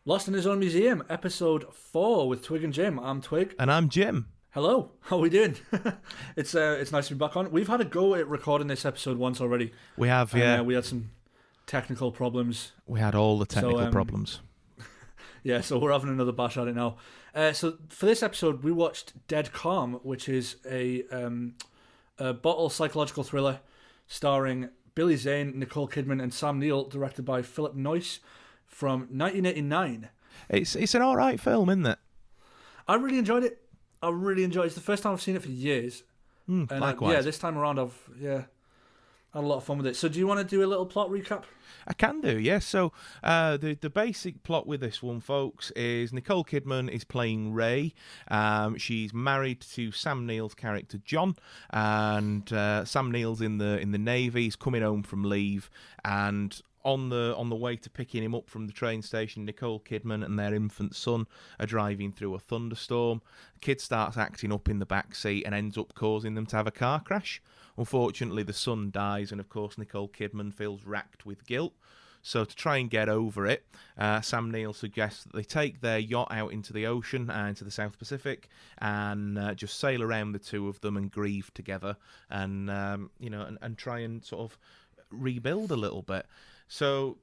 Lost in His Own Museum, episode 4 with Twig and Jim. I'm Twig. And I'm Jim. Hello, how are we doing? It's nice to be back on. We've had a go at recording this episode once already. We have, yeah. We had some technical problems. We had all the technical problems. Yeah, so we're having another bash at it now. So for this episode, we watched Dead Calm, which is a bottle psychological thriller starring Billy Zane, Nicole Kidman, and Sam Neill, directed by Phillip Noyce from 1989. It's an alright film, isn't it? I really enjoyed it. It's the first time I've seen it for years. And likewise. this time around I've had a lot of fun with it. So do you want to do a little plot recap? I can do, yes. So the basic plot with this one, folks, is Nicole Kidman is playing Ray. She's married to Sam Neill's character John, and Sam Neill's in the Navy. He's coming home from leave, and on the way to picking him up from the train station, Nicole Kidman and their infant son are driving through a thunderstorm. The kid starts acting up in the back seat and ends up causing them to have a car crash. Unfortunately, the son dies, and of course Nicole Kidman feels racked with guilt. So to try and get over it, Sam Neill suggests that they take their yacht out into the ocean, into the South Pacific, and just sail around the two of them and grieve together, and and try and sort of rebuild a little bit. So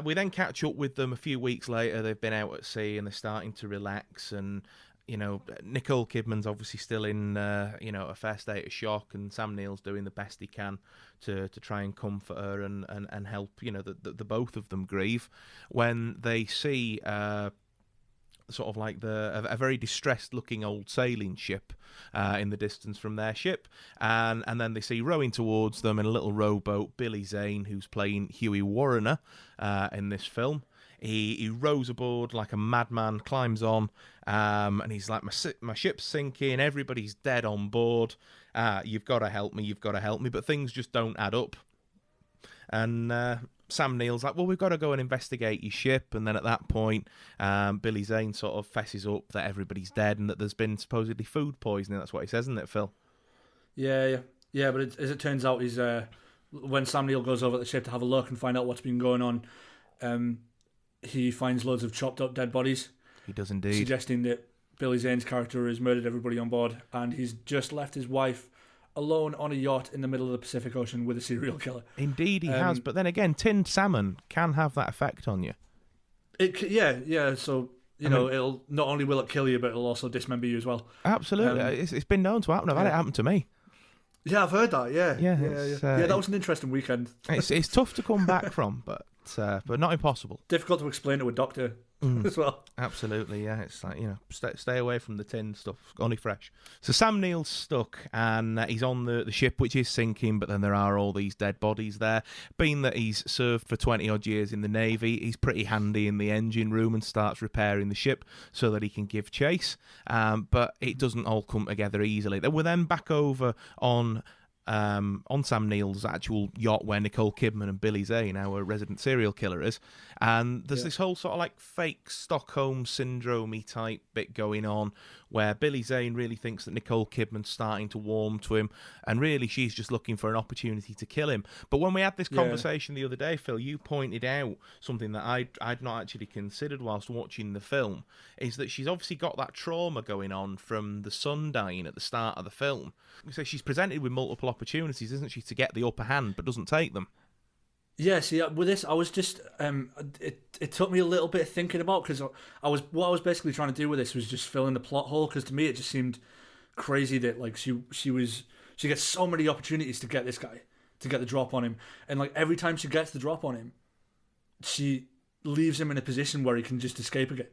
we then catch up with them a few weeks later. They've been out at sea and they're starting to relax, and Nicole Kidman's obviously still in a fair state of shock, and Sam Neill's doing the best he can to try and comfort her and help the both of them grieve when they see sort of like a very distressed looking old sailing ship in the distance from their ship, and then they see rowing towards them in a little rowboat Billy Zane, who's playing Huey Warrener in this film. He rows aboard like a madman, climbs on, and he's like, my ship's sinking, everybody's dead on board, you've got to help me, but things just don't add up. And Sam Neill's like, well, we've got to go and investigate your ship. And then at that point, Billy Zane sort of fesses up that everybody's dead and that there's been supposedly food poisoning. That's what he says, isn't it, Phil? Yeah. But as it turns out, he's when Sam Neill goes over to the ship to have a look and find out what's been going on, he finds loads of chopped up dead bodies. He does indeed. Suggesting that Billy Zane's character has murdered everybody on board, and he's just left his wife alone on a yacht in the middle of the Pacific Ocean with a serial killer. Indeed he has, but then again, tinned salmon can have that effect on you. So, it'll not only will it kill you, but it'll also dismember you as well. Absolutely. It's been known to happen. I've had it happen to me. Yeah, I've heard that, yeah. Yeah, that was an interesting weekend. It's tough to come back from, but not impossible. Difficult to explain to a doctor as well. Absolutely, yeah. It's like, stay away from the tinned stuff, only fresh. So Sam Neill's stuck, and he's on the ship, which is sinking, but then there are all these dead bodies there. Being that he's served for 20-odd years in the Navy, he's pretty handy in the engine room and starts repairing the ship so that he can give chase. But it doesn't all come together easily. We're then back over on Sam Neill's actual yacht where Nicole Kidman and Billy Zane, our resident serial killer, is, and there's this whole sort of like fake Stockholm syndrome-y type bit going on where Billy Zane really thinks that Nicole Kidman's starting to warm to him, and really she's just looking for an opportunity to kill him. But when we had this conversation the other day, Phil, you pointed out something that I'd not actually considered whilst watching the film, is that she's obviously got that trauma going on from the son dying at the start of the film. So she's presented with multiple opportunities, isn't she, to get the upper hand, but doesn't take them. Yeah, see, with this, I was just, it took me a little bit of thinking about, because what I was basically trying to do with this was just fill in the plot hole, because to me it just seemed crazy that, like, she gets so many opportunities to get this guy, to get the drop on him, and, like, every time she gets the drop on him, she leaves him in a position where he can just escape again.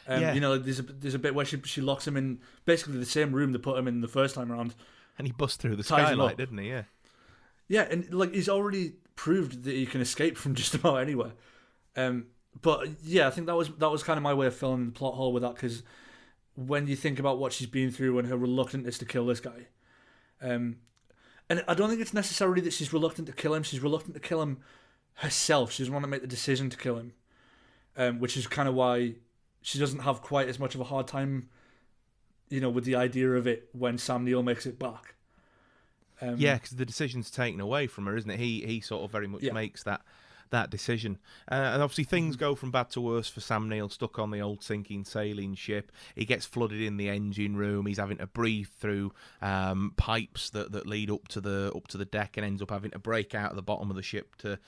There's a bit where she locks him in basically the same room that put him in the first time around. And he busts through the skylight, didn't he? Yeah. Yeah, and like he's already proved that he can escape from just about anywhere. But yeah, I think that was kind of my way of filling the plot hole with that, because when you think about what she's been through and her reluctantness to kill this guy, and I don't think it's necessarily that she's reluctant to kill him. She's reluctant to kill him herself. She doesn't want to make the decision to kill him, which is kind of why she doesn't have quite as much of a hard time, with the idea of it when Sam Neill makes it back. Because the decision's taken away from her, isn't it? He sort of very much makes that that decision. And obviously things go from bad to worse for Sam Neill, stuck on the old sinking sailing ship. He gets flooded in the engine room. He's having to breathe through pipes that lead up to the deck, and ends up having to break out of the bottom of the ship to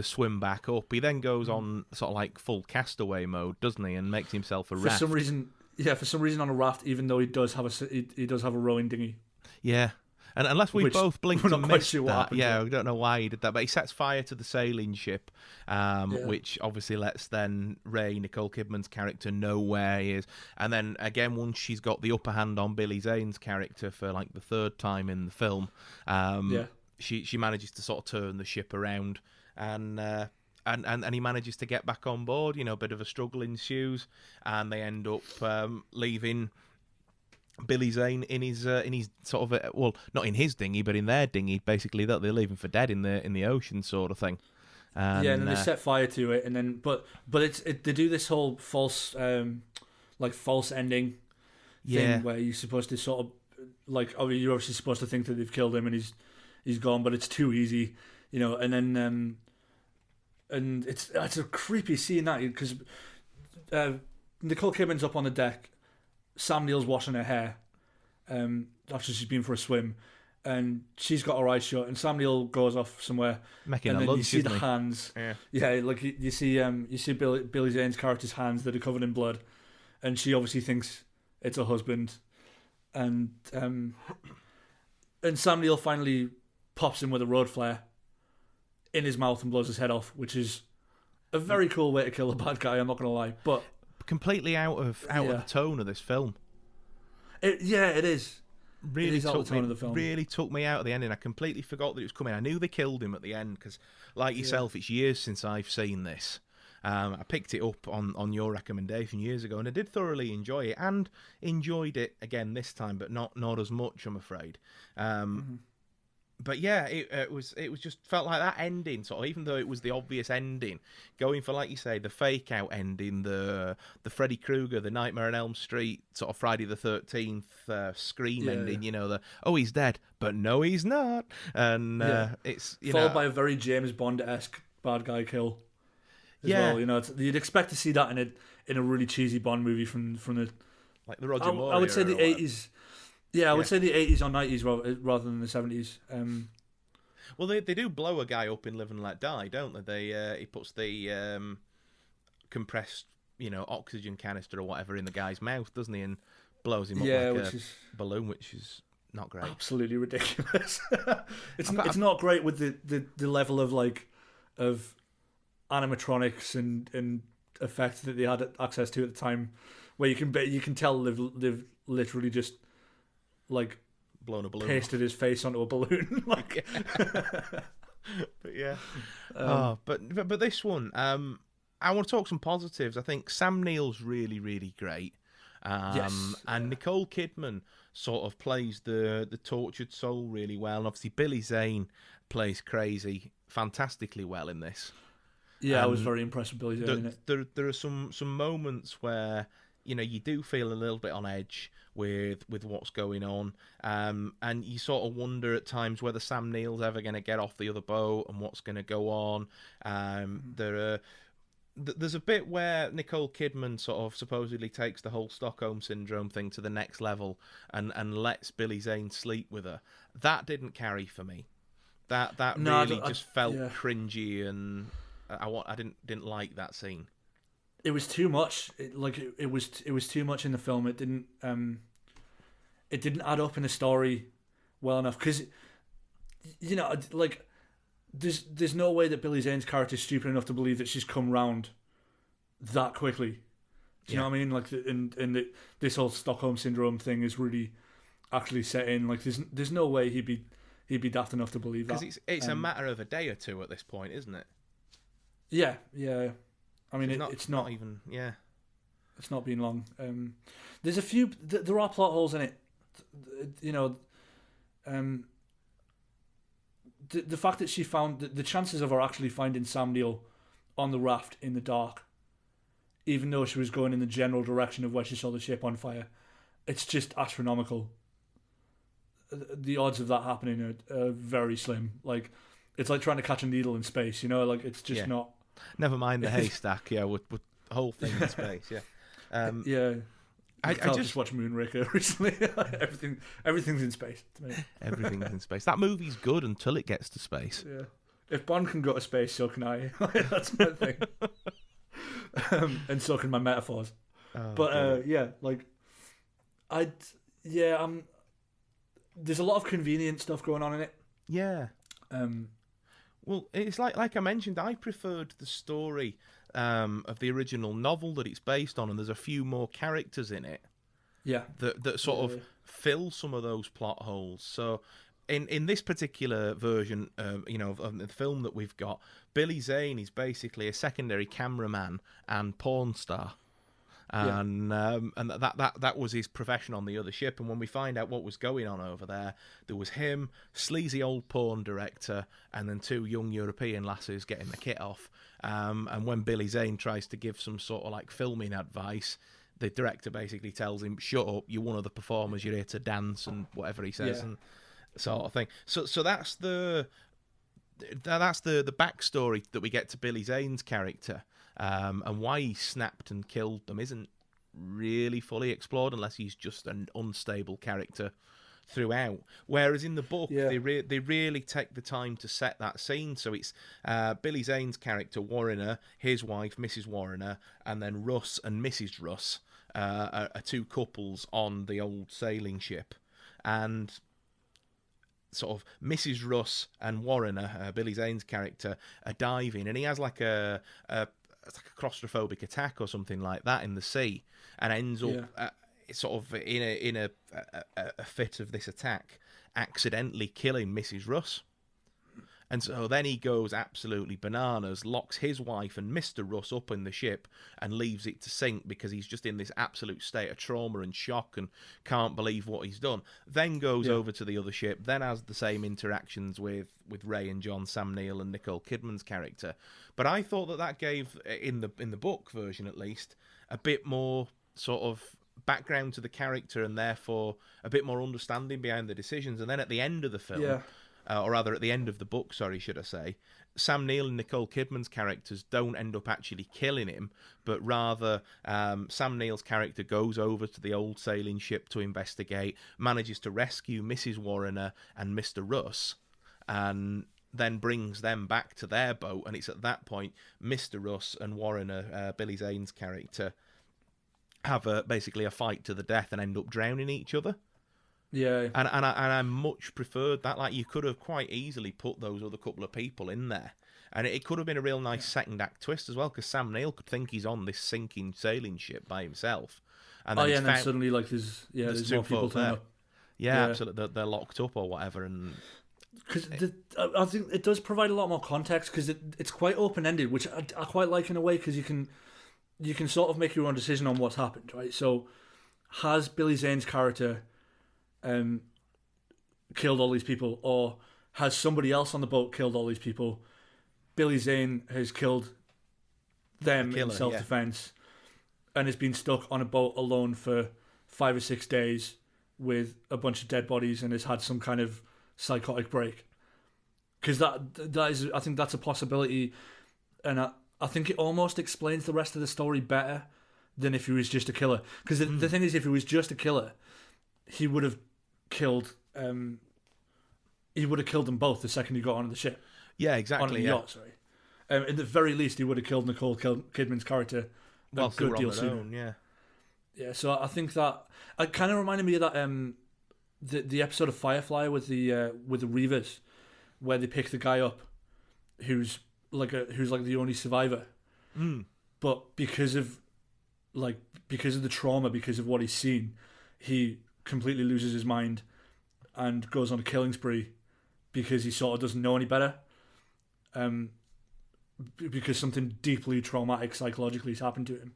swim back up. He then goes on sort of like full castaway mode, doesn't he, and makes himself a raft. For some reason on a raft, even though he does have a rowing dinghy. Yeah. And unless we both blinked and missed sure that, we don't know why he did that. But he sets fire to the sailing ship, which obviously lets then Ray, Nicole Kidman's character, know where he is. And then again, once she's got the upper hand on Billy Zane's character for like the third time in the film, she manages to sort of turn the ship around, and he manages to get back on board. You know, a bit of a struggle ensues, and they end up leaving Billy Zane in his sort of well, not in his dinghy, but in their dinghy. Basically, that they're leaving for dead in the ocean, sort of thing. And then they set fire to it, and then but they do this whole false ending thing where you're supposed to sort of like, oh, you're obviously supposed to think that they've killed him and he's gone, but it's too easy, you know. And then and it's a creepy scene that, because Nicole Kidman's up on the deck. Sam Neill's washing her hair after she's been for a swim, and she's got her eyes shut, and Sam Neill goes off somewhere, making and a then lunch, you see the hands. Like you see Billy Zane's character's hands that are covered in blood, and she obviously thinks it's her husband, and Sam Neill finally pops him with a road flare in his mouth and blows his head off, which is a very cool way to kill a bad guy. I'm not gonna lie, but completely out of the tone of this film. It is. Really out of the tone of the film. Really took me out of the ending. I completely forgot that it was coming. I knew they killed him at the end because, like yourself, it's years since I've seen this. I picked it up on your recommendation years ago, and I did thoroughly enjoy it, and enjoyed it again this time, but not as much, I'm afraid. But yeah, it was just felt like that ending, sort of, even though it was the obvious ending, going for, like you say, the fake out ending, the Freddy Krueger, the Nightmare on Elm Street, sort of Friday the 13th Scream ending, you know, he's dead, but no, he's not, and it's followed by a very James Bond-esque bad guy kill. As well, you know, you'd expect to see that in a really cheesy Bond movie from the like the Roger Moore. I would say the 80s. Yeah, I would say the 80s or 90s rather than the 70s. Well, they do blow a guy up in Live and Let Die, don't they? He puts the compressed, oxygen canister or whatever in the guy's mouth, doesnn't he? And blows him up like a balloon, which is not great. Absolutely ridiculous. It's not great with the level of animatronics and effects that they had access to at the time, where you can tell they've literally just blown a balloon, pasted his face onto a balloon. But yeah, but this one, I want to talk some positives. I think Sam Neill's really, really great. And Nicole Kidman sort of plays the tortured soul really well, and obviously Billy Zane plays crazy fantastically well in this. I was very impressed with Billy Zane in it. There are some moments where you do feel a little bit on edge with what's going on, and you sort of wonder at times whether Sam Neill's ever going to get off the other boat and what's going to go on. There's a bit where Nicole Kidman sort of supposedly takes the whole Stockholm Syndrome thing to the next level and lets Billy Zane sleep with her. That didn't carry for me. That really just felt cringy, and I didn't like that scene. It was too much. It was too much in the film. It didn't add up in the story well enough, because there's no way that Billy Zane's character is stupid enough to believe that she's come round that quickly. Do you know what I mean? This whole Stockholm Syndrome thing is really actually set in. There's no way he'd be daft enough to believe that. Because it's a matter of a day or two at this point, isn't it? Yeah. I mean, it's not even. Yeah, it's not been long. There's a few. There are plot holes in it. The fact that she found the chances of her actually finding Sam Neill on the raft in the dark, even though she was going in the general direction of where she saw the ship on fire, it's just astronomical. The odds of that happening are very slim. it's like trying to catch a needle in space. You know, like it's just not. Never mind the haystack. Yeah, with the whole thing in space. Yeah. Yeah. I just just watched Moonraker recently. Everything's in space to me. Everything's in space. That movie's good until it gets to space. Yeah. If Bond can go to space, so can I. That's my thing. And so can my metaphors. Yeah, like there's a lot of convenient stuff going on in it. Yeah. Well, it's like I mentioned, I preferred the story of the original novel that it's based on, and there's a few more characters in it. Yeah. That sort of fill some of those plot holes. So in this particular version, of the film that we've got, Billy Zane is basically a secondary cameraman and porn star. And that was his profession on the other ship. And when we find out what was going on over there was him, sleazy old porn director, and then 2 young European lasses getting the kit off. And when Billy Zane tries to give some sort of like filming advice, the director basically tells him, "Shut up! You're one of the performers. You're here to dance," and whatever he says, and sort of thing. So that's the backstory that we get to Billy Zane's character. And why he snapped and killed them isn't really fully explored unless he's just an unstable character throughout. Whereas in the book, they really take the time to set that scene. So it's Billy Zane's character, Warrener, his wife, Mrs. Warrener, and then Russ and Mrs. Russ are 2 couples on the old sailing ship. And sort of Mrs. Russ and Warrener, Billy Zane's character, are diving, and he has like it's like a claustrophobic attack or something like that in the sea, and ends up sort of in a fit of this attack, accidentally killing Mrs. Russ. And so then he goes absolutely bananas, locks his wife and Mr. Russ up in the ship and leaves it to sink because he's just in this absolute state of trauma and shock and can't believe what he's done. Then goes over to the other ship, then has the same interactions with Ray and John, Sam Neill and Nicole Kidman's character. But I thought that gave, in the book version at least, a bit more sort of background to the character and therefore a bit more understanding behind the decisions. And then at the end of the film... or rather at the end of the book, should I say, Sam Neill and Nicole Kidman's characters don't end up actually killing him, but rather Sam Neill's character goes over to the old sailing ship to investigate, manages to rescue Mrs. Warrener and Mr. Russ, and then brings them back to their boat. And it's at that point Mr. Russ and Warrener, Billy Zane's character, have basically a fight to the death and end up drowning each other. Yeah, and I much preferred that. Like, you could have quite easily put those other couple of people in there, and it could have been a real nice second act twist as well, because Sam Neill could think he's on this sinking sailing ship by himself, and then and then suddenly like there's more people turn up. Yeah, absolutely, they're locked up or whatever, and because I think it does provide a lot more context because it's quite open ended, which I quite like in a way, because you can sort of make your own decision on what's happened, right? So has Billy Zane's character killed all these people, or has somebody else on the boat killed all these people? Billy Zane has killed them in self-defense and has been stuck on a boat alone for 5 or 6 days with a bunch of dead bodies and has had some kind of psychotic break. Because that is, I think that's a possibility, and I think it almost explains the rest of the story better than if he was just a killer. Because the thing is, if he was just a killer, he would have killed them both the second he got onto the ship. Yeah, exactly. On the yacht, sorry. At the very least, he would have killed Nicole Kidman's character a good deal sooner. Yeah. So I think that it kind of reminded me of that the episode of Firefly with the Reavers, where they pick the guy up who's like the only survivor, but because of the trauma, because of what he's seen, he completely loses his mind and goes on a killing spree because he sort of doesn't know any better, because something deeply traumatic psychologically has happened to him.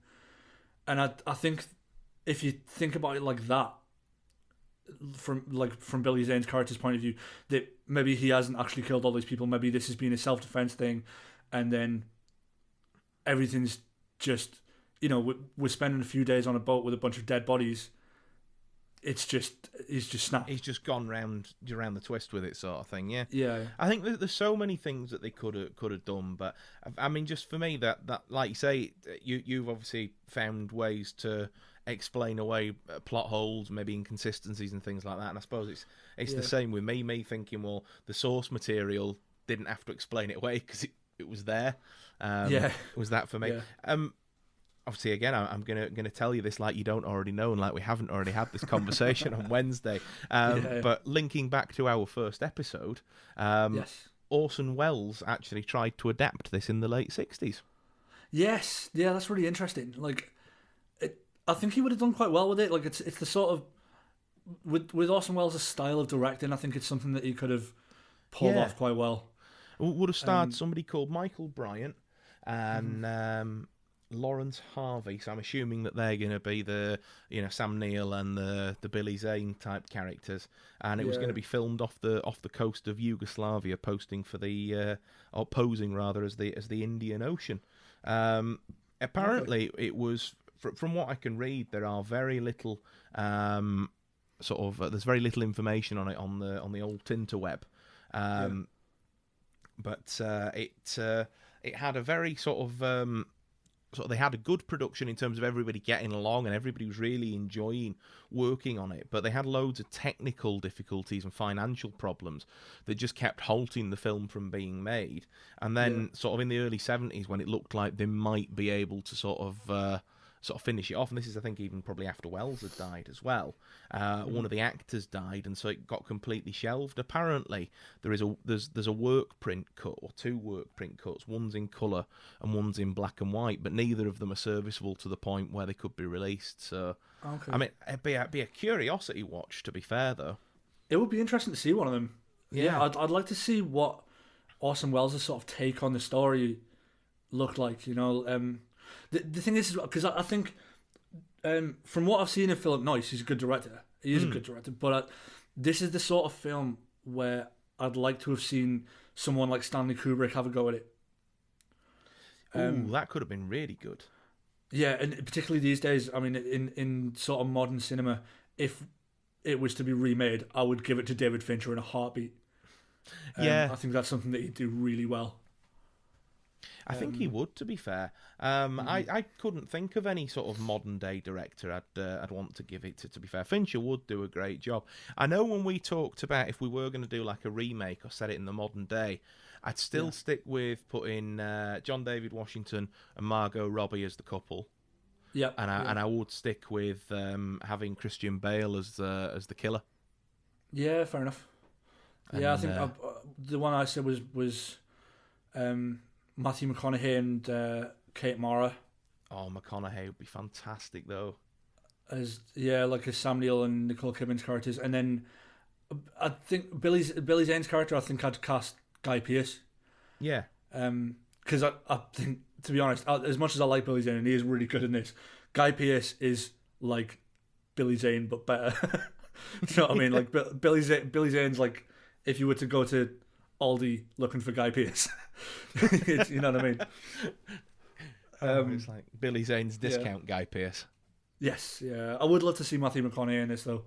And I think if you think about it like that, from Billy Zane's character's point of view, that maybe he hasn't actually killed all these people, maybe this has been a self-defense thing, and then everything's just, we're spending a few days on a boat with a bunch of dead bodies, he's just snapped. He's just gone round the twist with it, sort of thing. Yeah. Yeah. I think there's so many things that they could have done, but I mean, just for me, that like you say, you've obviously found ways to explain away plot holes, maybe inconsistencies and things like that. And I suppose it's the same with me. Me thinking, well, the source material didn't have to explain it away because it was there. It was that for me. Yeah. Obviously, again, I'm gonna tell you this like you don't already know, and like we haven't already had this conversation on Wednesday. But linking back to our first episode, Orson Welles actually tried to adapt this in the late '60s. Yes, yeah, that's really interesting. Like, I think he would have done quite well with it. Like, it's the sort of with Orson Welles' style of directing, I think it's something that he could have pulled off quite well. Would have starred somebody called Michael Bryant and Lawrence Harvey, so I'm assuming that they're going to be the Sam Neill and the Billy Zane type characters, and it was going to be filmed off the coast of Yugoslavia, posing rather as the Indian Ocean. Apparently, it was from what I can read, there are very little there's very little information on it on the old Tinterweb, but it had a very sort of they had a good production in terms of everybody getting along and everybody was really enjoying working on it, but they had loads of technical difficulties and financial problems that just kept halting the film from being made. And then sort of in the early 70s, when it looked like they might be able to sort of finish it off, and this is, I think, even probably after Wells had died as well. One of the actors died, and so it got completely shelved. Apparently, there's a work print cut, or two work print cuts. One's in colour and one's in black and white, but neither of them are serviceable to the point where they could be released. So, I mean, it'd be a curiosity watch. To be fair, though, it would be interesting to see one of them. Yeah, I'd like to see what Orson Welles' sort of take on the story looked like. The thing is, because I think from what I've seen of Phillip Noyce, he's a good director. He is a good director, but this is the sort of film where I'd like to have seen someone like Stanley Kubrick have a go at it. That could have been really good. Yeah, and particularly these days, I mean, in sort of modern cinema, if it was to be remade, I would give it to David Fincher in a heartbeat. I think that's something that he'd do really well. I think he would, to be fair. I couldn't think of any sort of modern day director I'd want to give it to be fair. Fincher would do a great job. I know when we talked about if we were going to do like a remake or set it in the modern day, I'd still stick with putting John David Washington and Margot Robbie as the couple. Yeah, and I would stick with having Christian Bale as the killer. Yeah, fair enough. And, I think the one I said was Matthew McConaughey and Kate Mara. Oh, McConaughey would be fantastic though. As Sam Neill and Nicole Kidman's characters, and then I think Billy Zane's character. I think I'd cast Guy Pearce. Yeah. Because I think, to be honest, as much as I like Billy Zane and he is really good in this, Guy Pearce is like Billy Zane but better. You know what I mean? Like Billy Zane's like if you were to go to Aldi looking for Guy Pearce. You know what I mean? It's like Billy Zane's discount Guy Pearce. Yes, yeah. I would love to see Matthew McConaughey in this though.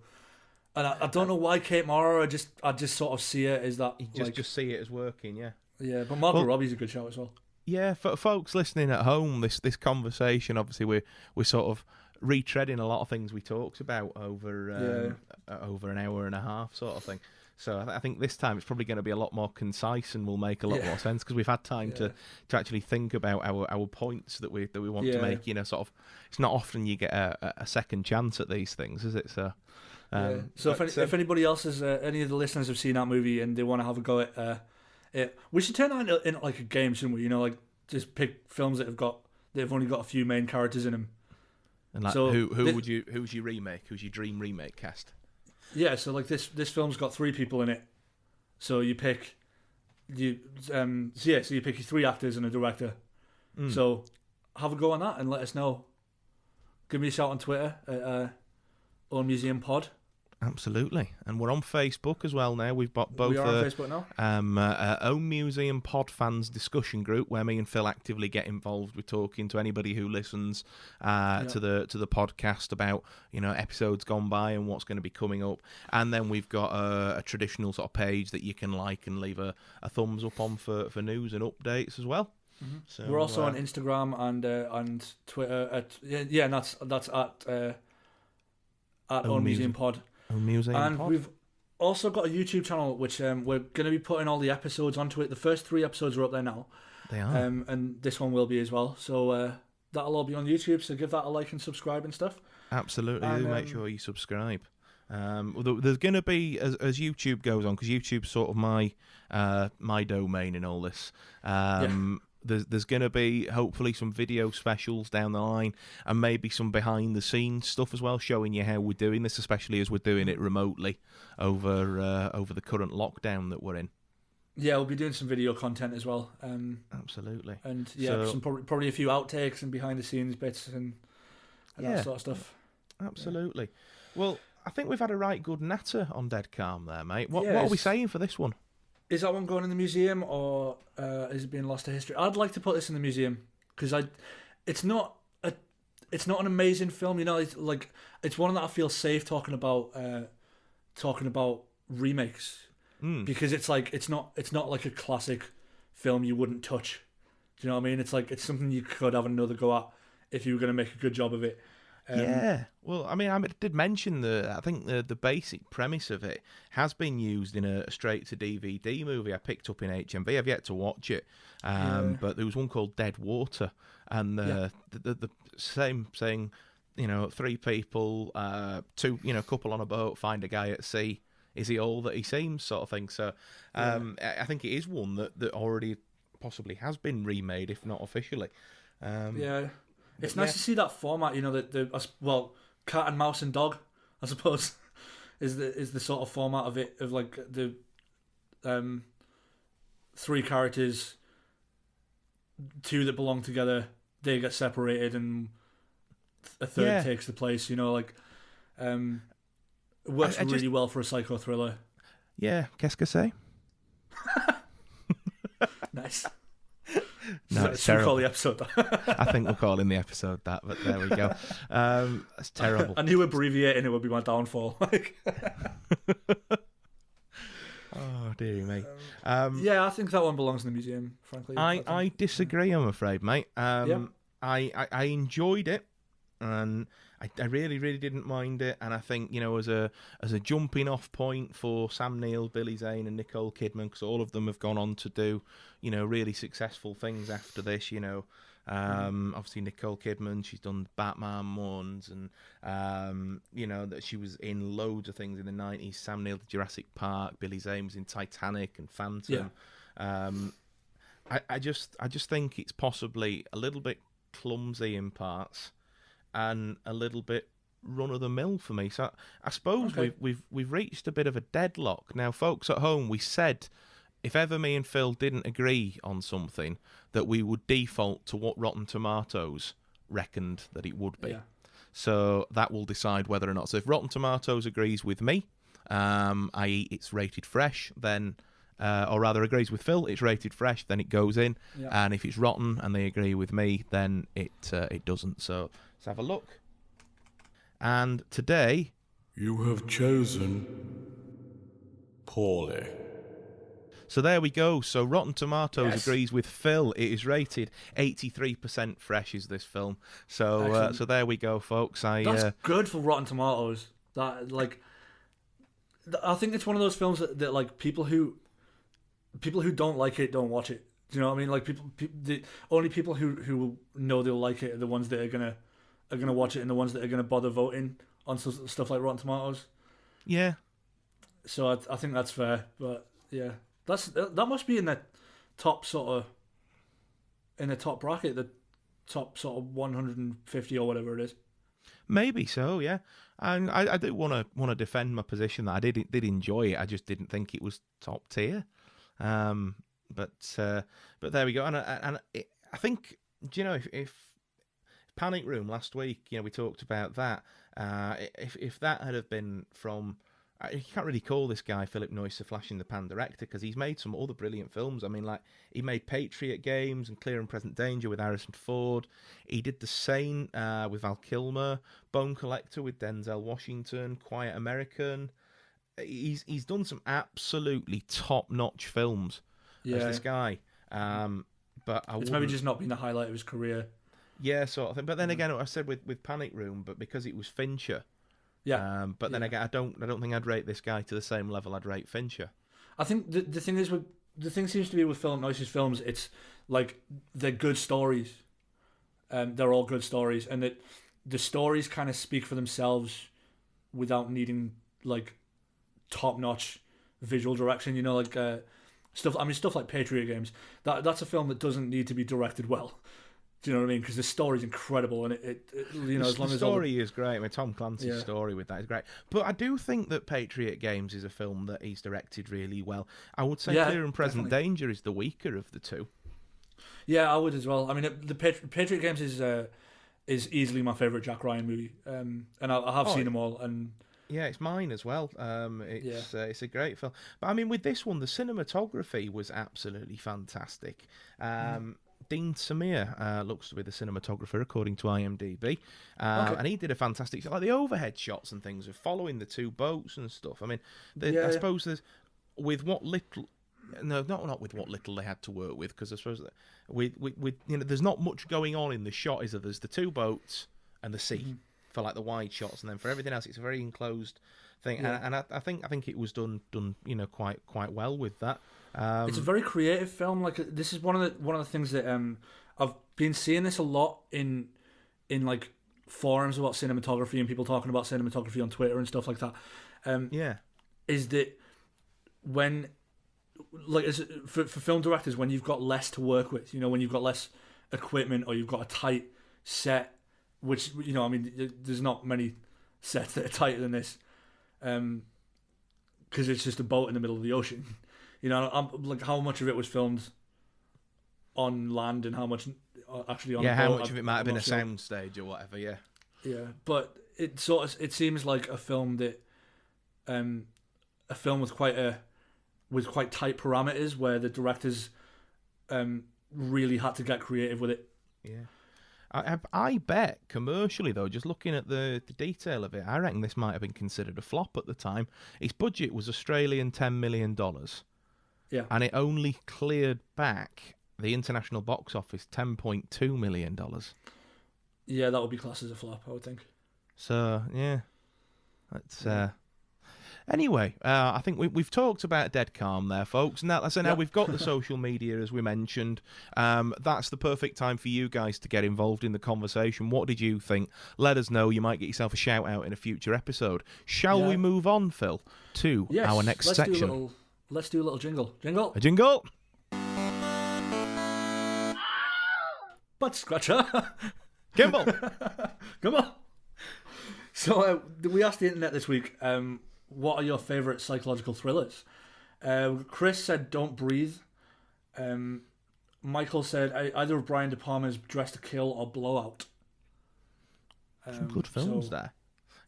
And I don't know why Kate Mara. I just sort of see it as that. You just see it as working, yeah. Yeah, but Margot Robbie's a good show as well. Yeah, for folks listening at home, this conversation, obviously we're sort of retreading a lot of things we talked about over an hour and a half, sort of thing. So I think this time it's probably going to be a lot more concise and will make a lot more sense because we've had time to actually think about our points that we want to make. Sort of. It's not often you get a second chance at these things, is it? So. So if anybody else has, any of the listeners have seen that movie and they want to have a go at it, we should turn that into like a game, shouldn't we? Like just pick films that they've only got a few main characters in them. And like, so who's your remake? Who's your dream remake cast? Yeah, so like this film's got 3 people in it. So you pick you pick your 3 actors and a director. So have a go on that and let us know. Give me a shout on Twitter at Own Museum Pod. Absolutely, and we're on Facebook as well now. We've got both We are on Facebook now. Own Museum Pod Fans discussion group where me and Phil actively get involved with talking to anybody who listens to the podcast about episodes gone by and what's going to be coming up. And then we've got a traditional sort of page that you can like and leave a thumbs up on for news and updates as well. Mm-hmm. So we're also on Instagram and Twitter and that's at Own Museum Pod. And we've also got a YouTube channel which we're going to be putting all the episodes onto it. The first 3 episodes are up there now. They are. And this one will be as well. So that'll all be on YouTube, so give that a like and subscribe and stuff. Absolutely. Do make sure you subscribe. There's going to be, as YouTube goes on, because YouTube's sort of my domain in all this. There's going to be hopefully some video specials down the line and maybe some behind the scenes stuff as well, showing you how we're doing this, especially as we're doing it remotely over the current lockdown that we're in. Yeah, we'll be doing some video content as well. Absolutely. And some probably a few outtakes and behind the scenes bits and that sort of stuff. Absolutely. Well, I think we've had a right good natter on Dead Calm there, mate. What are we saying for this one? Is that one going in the museum or is it being lost to history? I'd like to put this in the museum because it's not an amazing film, it's one that I feel safe talking about remakes because it's not like a classic film you wouldn't touch. Do you know what I mean? It's something you could have another go at if you were going to make a good job of it. Well, I mean, I did mention I think the basic premise of it has been used in a straight-to-DVD movie I picked up in HMV. I've yet to watch it, but there was one called Dead Water, and the same thing, 3 people, 2, couple on a boat, find a guy at sea. Is he all that he seems, sort of thing? So I think it is one that already possibly has been remade, if not officially. It's nice to see that format, the cat and mouse and dog, I suppose, is the sort of format of it, of like the 3 characters, 2 that belong together, they get separated and a third takes the place, it works really well for a psycho thriller. Yeah, qu'est-ce que c'est? Nice. No, it's terrible. terrible. Call the episode that. I think we're calling the episode that, but there we go. It's terrible. I knew abbreviating it would be my downfall. Oh, dear me. I think that one belongs in the museum, frankly. I disagree, I'm afraid, mate. I enjoyed it, and I really, really didn't mind it. And I think, as a jumping off point for Sam Neill, Billy Zane and Nicole Kidman, because all of them have gone on to do, really successful things after this, obviously Nicole Kidman, she's done Batman ones, and, that she was in loads of things in the 90s. Sam Neill, Jurassic Park, Billy Zane was in Titanic and Phantom. I just think it's possibly a little bit clumsy in parts and a little bit run of the mill for me. So I suppose we've reached a bit of a deadlock. Now, folks at home, we said if ever me and Phil didn't agree on something, that we would default to what Rotten Tomatoes reckoned that it would be. So that will decide whether or not. So if Rotten Tomatoes agrees with me, i.e. it's rated fresh, then or rather agrees with Phil, it's rated fresh, then it goes in. And if it's rotten and they agree with me, then it doesn't. So let's have a look. And today, you have chosen poorly. So there we go. So Rotten Tomatoes agrees with Phil. It is rated 83% fresh is this film. So so there we go, folks. That's good for Rotten Tomatoes. That I think it's one of those films that like people who don't like it don't watch it. Do you know what I mean? Like the only people who know they'll like it are the ones that are gonna watch it, and the ones that are gonna bother voting on stuff like Rotten Tomatoes. Yeah. So I think that's fair, but yeah. That must be in the top top bracket, the top sort of 150 or whatever it is. Maybe so, yeah. And I do want to defend my position that I did enjoy it. I just didn't think it was top tier. But there we go. And I think, do you know, if Panic Room last week, we talked about that. If that had have been from you can't really call this guy Phillip Noyce a flash in the pan director, because he's made some other brilliant films. I mean, like, he made Patriot Games and Clear and Present Danger with Harrison Ford. He did The Saint with Val Kilmer, Bone Collector with Denzel Washington, Quiet American. He's done some absolutely top-notch films as this guy. But it's maybe just not been the highlight of his career. Yeah, sort of thing. But then again, I said with Panic Room, but because it was Fincher. Yeah. But then again, I don't think I'd rate this guy to the same level I'd rate Fincher. I think the thing is the thing seems to be with Phillip Noyce's films, it's like they're good stories. They're all good stories, and the stories kind of speak for themselves without needing like top-notch visual direction. You know, like stuff. I mean, stuff like Patriot Games. That's a film that doesn't need to be directed well. Do you know what I mean? Because the story's incredible, and it you know, as long the as story is great. I mean, Tom Clancy's story with that is great. But I do think that Patriot Games is a film that he's directed really well. I would say Clear and Present Danger is the weaker of the two. Yeah, I would as well. I mean, the Patriot Games is easily my favorite Jack Ryan movie, and I have seen them all. And yeah, it's mine as well. It's a great film. But I mean, with this one, the cinematography was absolutely fantastic. Dean Samir looks to be the cinematographer according to IMDb, and he did a fantastic, like the overhead shots and things of following the two boats and stuff. I mean, I suppose there's with what little. No, not with what little they had to work with, because I suppose that with you know, there's not much going on in the shot, is there? There's the two boats and the sea for like the wide shots, and then for everything else, it's a very enclosed thing. Yeah. And I think it was done you know, quite well with that. It's a very creative film. Like, this is one of the things that I've been seeing this a lot in like forums about cinematography and people talking about cinematography on Twitter and stuff like that. Is that when, like, for film directors, when you've got less to work with, you know, when you've got less equipment or you've got a tight set, which, you know, I mean, there's not many sets that are tighter than this, because it's just a boat in the middle of the ocean. You know, I'm like, how much of it was filmed on land and how much actually on a boat. How much of it might have been a sound stage or whatever. Yeah, but it seems like a film that a film with quite tight parameters, where the directors really had to get creative with it. Yeah. I bet commercially, though, just looking at the detail of it, I reckon this might have been considered a flop at the time. Its budget was Australian $10 million. Yeah. And it only cleared back the international box office $10.2 million. Yeah, that would be classed as a flop, I would think. So, yeah. That's anyway, I think we've talked about Dead Calm there, folks. Now we've got the social media, as we mentioned. That's the perfect time for you guys to get involved in the conversation. What did you think? Let us know. You might get yourself a shout out in a future episode. Shall we move on, Phil, to our next section? Let's do a little jingle. Jingle. A jingle. Butt scratcher. Kimball. Come on. So we asked the internet this week, what are your favourite psychological thrillers? Chris said Don't Breathe. Michael said either of Brian De Palma's Dress to Kill or Blowout. Some good films there.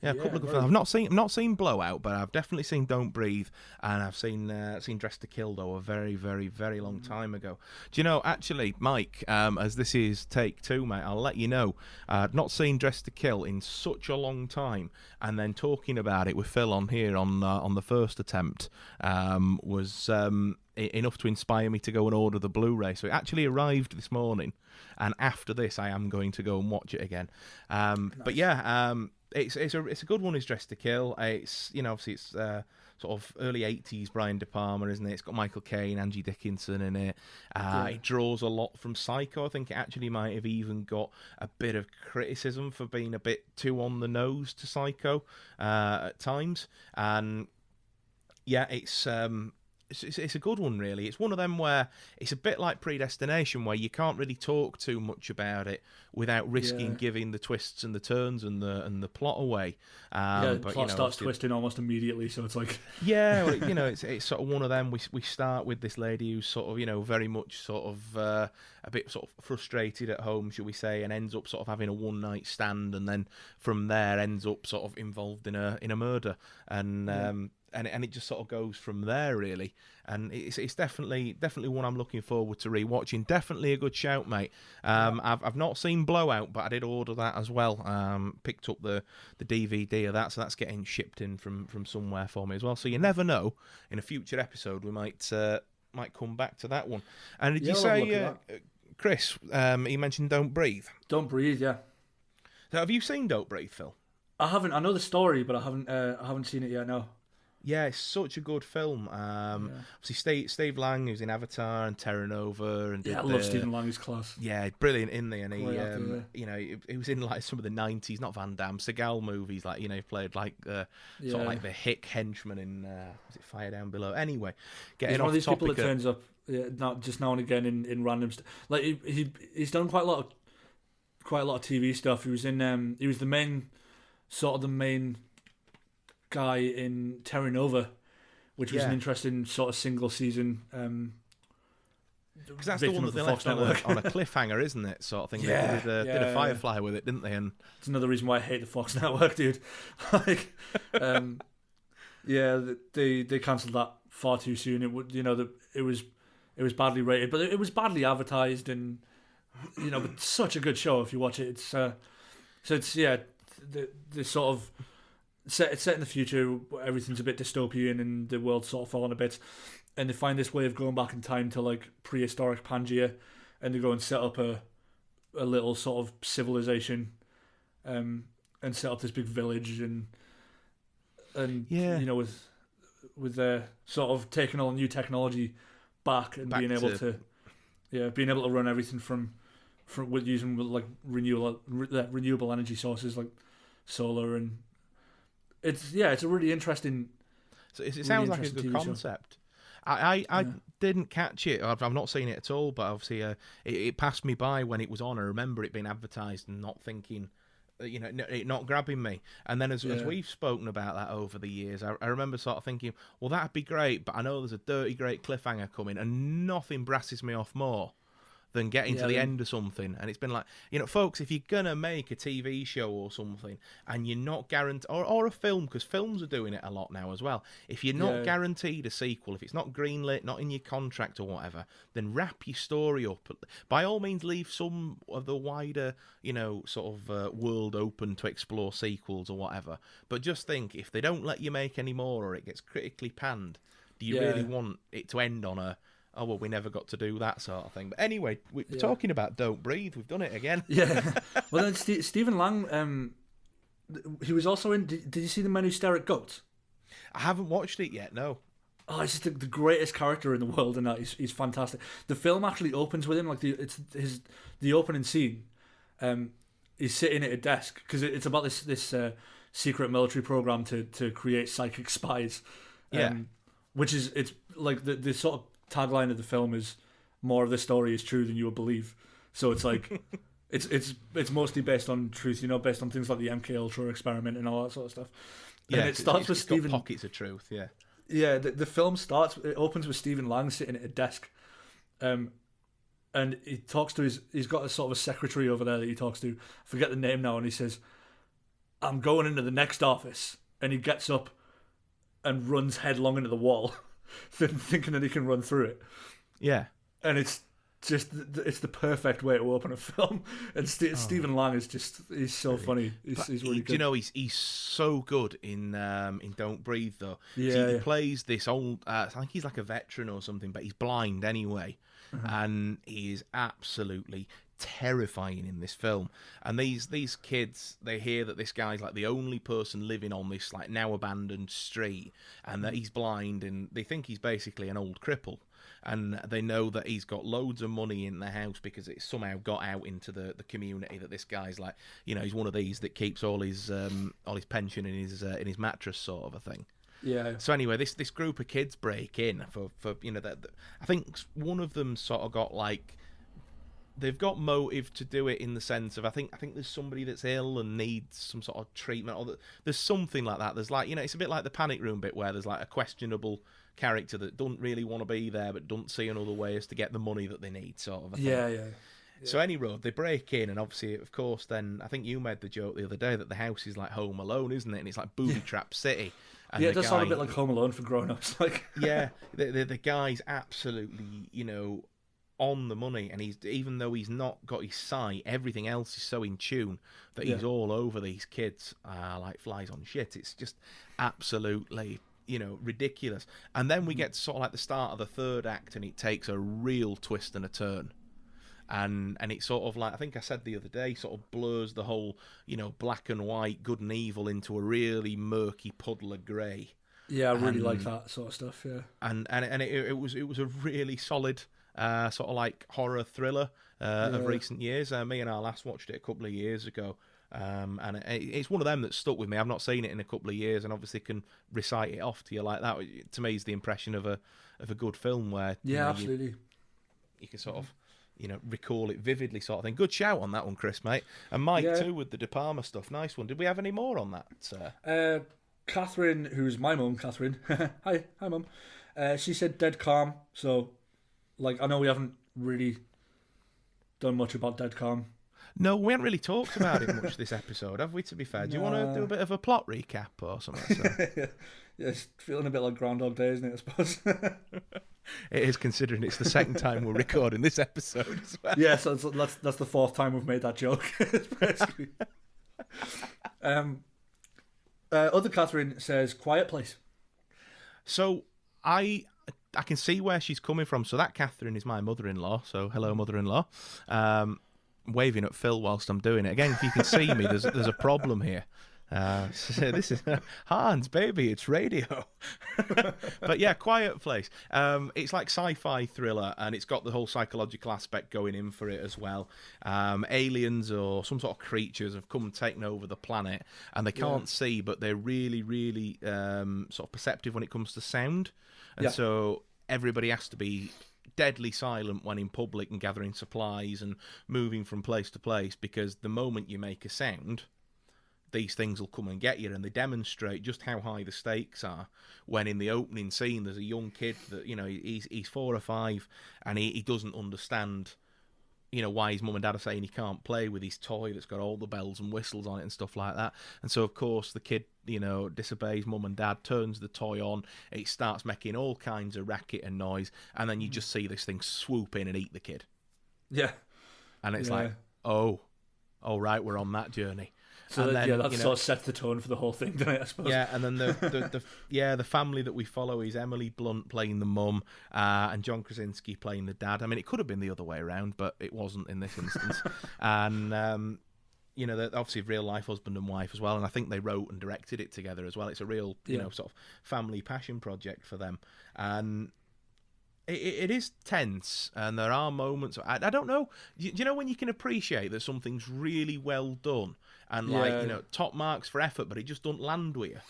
Yeah, a couple of good films. I've not seen Blowout, but I've definitely seen Don't Breathe, and I've seen Dress to Kill, though, a very, very, very long time ago. Do you know, actually, Mike, as this is take 2, mate, I'll let you know, I'd not seen Dress to Kill in such a long time, and then talking about it with Phil on here on the first attempt was enough to inspire me to go and order the Blu-ray. So it actually arrived this morning, and after this, I am going to go and watch it again. Nice. But yeah. It's a good one. Is Dressed to Kill. It's, you know, obviously it's sort of early 80s Brian De Palma, isn't it? It's got Michael Caine, Angie Dickinson in it. It draws a lot from Psycho. I think it actually might have even got a bit of criticism for being a bit too on the nose to Psycho at times. And yeah, it's a good one, really. It's one of them where it's a bit like Predestination, where you can't really talk too much about it without risking giving the twists and the turns and the plot away. The plot starts twisting almost immediately, so it's like well, you know, it's sort of one of them. We start with this lady who's sort of, you know, very much sort of a bit sort of frustrated at home, shall we say, and ends up sort of having a one night stand, and then from there ends up sort of involved in a murder, and and it just sort of goes from there, really. And it's definitely one I'm looking forward to rewatching. Definitely a good shout, mate. I've not seen Blowout, but I did order that as well. Picked up the DVD of that, so that's getting shipped in from somewhere for me as well. So you never know. In a future episode, we might come back to that one. And did you say, Chris? You mentioned Don't Breathe. Don't Breathe, yeah. So have you seen Don't Breathe, Phil? I haven't. I know the story, but I haven't seen it yet. No. Yeah, it's such a good film. Obviously, Steve Lang, who's in Avatar and Terra Nova, and I love Stephen Lang. He's class. Yeah, brilliant in there, and he was in like some of the '90s, not Van Damme, Seagal movies, like he played like sort of like the hick henchman in was it Fire Down Below? Anyway, getting he's off one of these people that topic turns up, not just now and again in random stuff. Like he's done quite a lot of TV stuff. He was in he was the main guy in Terra Nova, which was an interesting sort of single season. Because that's the one that they left on a cliffhanger, isn't it? Sort of thing. Yeah, they did a Firefly with it, didn't they? And it's another reason why I hate the Fox Network, dude. Like, they cancelled that far too soon. It would, it was badly rated, but it was badly advertised, and but such a good show if you watch it. It's the sort of it's set in the future. Everything's a bit dystopian, and the world's sort of falling a bit. And they find this way of going back in time to like prehistoric Pangaea, and they go and set up a little sort of civilization, and set up this big village, and with their sort of taking all new technology back and being able to run everything from with using like renewable energy sources like solar, and it's a really interesting. So it sounds like a good concept. I didn't catch it. I've not seen it at all, but obviously it passed me by when it was on. I remember it being advertised and not thinking, it not grabbing me. And then as we've spoken about that over the years, I remember sort of thinking, well, that'd be great, but I know there's a dirty great cliffhanger coming, and nothing brasses me off more than getting to the end of something. And it's been like, folks, if you're going to make a TV show or something and you're not guaranteed, or a film, because films are doing it a lot now as well, if you're not guaranteed a sequel, if it's not greenlit, not in your contract or whatever, then wrap your story up. By all means, leave some of the wider, sort of world open to explore sequels or whatever. But just think, if they don't let you make any more or it gets critically panned, do you really want it to end on a, oh, well, we never got to do that sort of thing. But anyway, we're talking about Don't Breathe. We've done it again. Yeah. Well, then Stephen Lang, he was also in... Did you see The Men Who Stare at Goats? I haven't watched it yet, no. Oh, he's just the greatest character in the world, and that he's fantastic. The film actually opens with him, like the opening scene. He's sitting at a desk, because it's about this secret military program to create psychic spies. Which is, it's like the sort of tagline of the film is more of the story is true than you would believe. So it's like it's mostly based on truth, based on things like the MK Ultra experiment and all that sort of stuff. Yeah, and it starts with Stephen. Pockets of truth, yeah. Yeah, the film opens with Stephen Lang sitting at a desk, and he talks to he's got a sort of a secretary over there that he talks to. I forget the name now, and he says, "I'm going into the next office," and he gets up and runs headlong into the wall. Thinking that he can run through it. Yeah. And it's the perfect way to open a film. And Stephen Lang is he's so funny. He's really good. He's so good in Don't Breathe, though. Yeah. He plays this old, I think he's like a veteran or something, but he's blind anyway. And he is absolutely terrifying in this film. And these kids, they hear that this guy's like the only person living on this like now abandoned street, and that he's blind, and they think he's basically an old cripple. And they know that he's got loads of money in the house because it's somehow got out into the community that this guy's like, he's one of these that keeps all his pension in his mattress, sort of a thing. Yeah. So anyway, this group of kids break in for I think one of them sort of got like, they've got motive to do it in the sense of I think there's somebody that's ill and needs some sort of treatment, or there's something like that. There's like, it's a bit like the Panic Room bit where there's like a questionable character that doesn't really want to be there but don't see another way as to get the money that they need, sort of a thing. Yeah. So any road, they break in, and obviously, of course, then I think you made the joke the other day that the house is like Home Alone, isn't it? And it's like Booby Trap City. And it does sound a bit like Home Alone for grown-ups. Like, yeah, the guy's absolutely, on the money, and he's, even though he's not got his sight, everything else is so in tune that he's all over these kids like flies on shit. It's just absolutely, ridiculous. And then we get to sort of like the start of the third act, and it takes a real twist and a turn. And it sort of like, I think I said the other day, sort of blurs the whole, black and white, good and evil into a really murky puddle of grey. Yeah, I really like that sort of stuff. Yeah, and it was a really solid sort of like horror thriller of recent years. Me and our last watched it a couple of years ago, and it's one of them that stuck with me. I've not seen it in a couple of years, and obviously can recite it off to you like that. To me, is the impression of a good film where absolutely you can sort of recall it vividly, sort of thing. Good shout on that one, Chris, mate. And Mike too with the De Palma stuff. Nice one. Did we have any more on that? Catherine, who's my mum, Catherine. Hi, mum. She said dead calm. So, like, I know we haven't really done much about dead calm. No, we haven't really talked about it much this episode, have we? To be fair, do you want to do a bit of a plot recap or something? So? Yeah, it's feeling a bit like Groundhog Day, isn't it? I suppose. It is, considering it's the second time we're recording this episode as well. Yeah, so that's the fourth time we've made that joke. Basically. Other Catherine says Quiet Place. So I can see where she's coming from. So that Catherine is my mother-in-law. So hello, mother-in-law. Waving at Phil whilst I'm doing it. Again, if you can see me, there's a problem here. So this is Hans, baby, it's radio. But yeah, Quiet Place. It's like sci-fi thriller, and it's got the whole psychological aspect going in for it as well. Aliens or some sort of creatures have come and taken over the planet, and they can't see, but they're really, really sort of perceptive when it comes to sound. And so everybody has to be deadly silent when in public and gathering supplies and moving from place to place, because the moment you make a sound, these things will come and get you. And they demonstrate just how high the stakes are when in the opening scene there's a young kid that, he's 4 or 5, and he doesn't understand, why his mum and dad are saying he can't play with his toy that's got all the bells and whistles on it and stuff like that. And so, of course, the kid, disobeys mum and dad, turns the toy on, it starts making all kinds of racket and noise, and then you just see this thing swoop in and eat the kid. Yeah. And it's like, oh, right, we're on that journey. So that sort of sets the tone for the whole thing, doesn't it, I suppose? Yeah, and then the family that we follow is Emily Blunt playing the mum, and John Krasinski playing the dad. I mean, it could have been the other way around, but it wasn't in this instance. And they're obviously real life husband and wife as well, and I think they wrote and directed it together as well. It's a real sort of family passion project for them, and it is tense, and there are moments. I don't know. You know when you can appreciate that something's really well done, and top marks for effort, but it just don't land with you.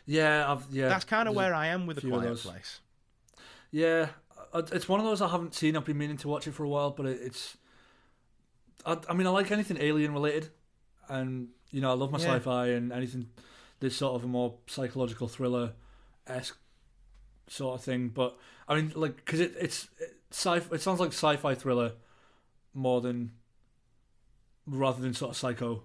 Yeah. That's kind of where I am with The Quiet Place. Yeah, it's one of those I haven't seen. I've been meaning to watch it for a while, but it's. I mean, I like anything alien related, and I love my sci-fi and anything. This sort of a more psychological thriller-esque sort of thing, but I mean, like, because it sounds like sci-fi thriller rather than sort of psycho.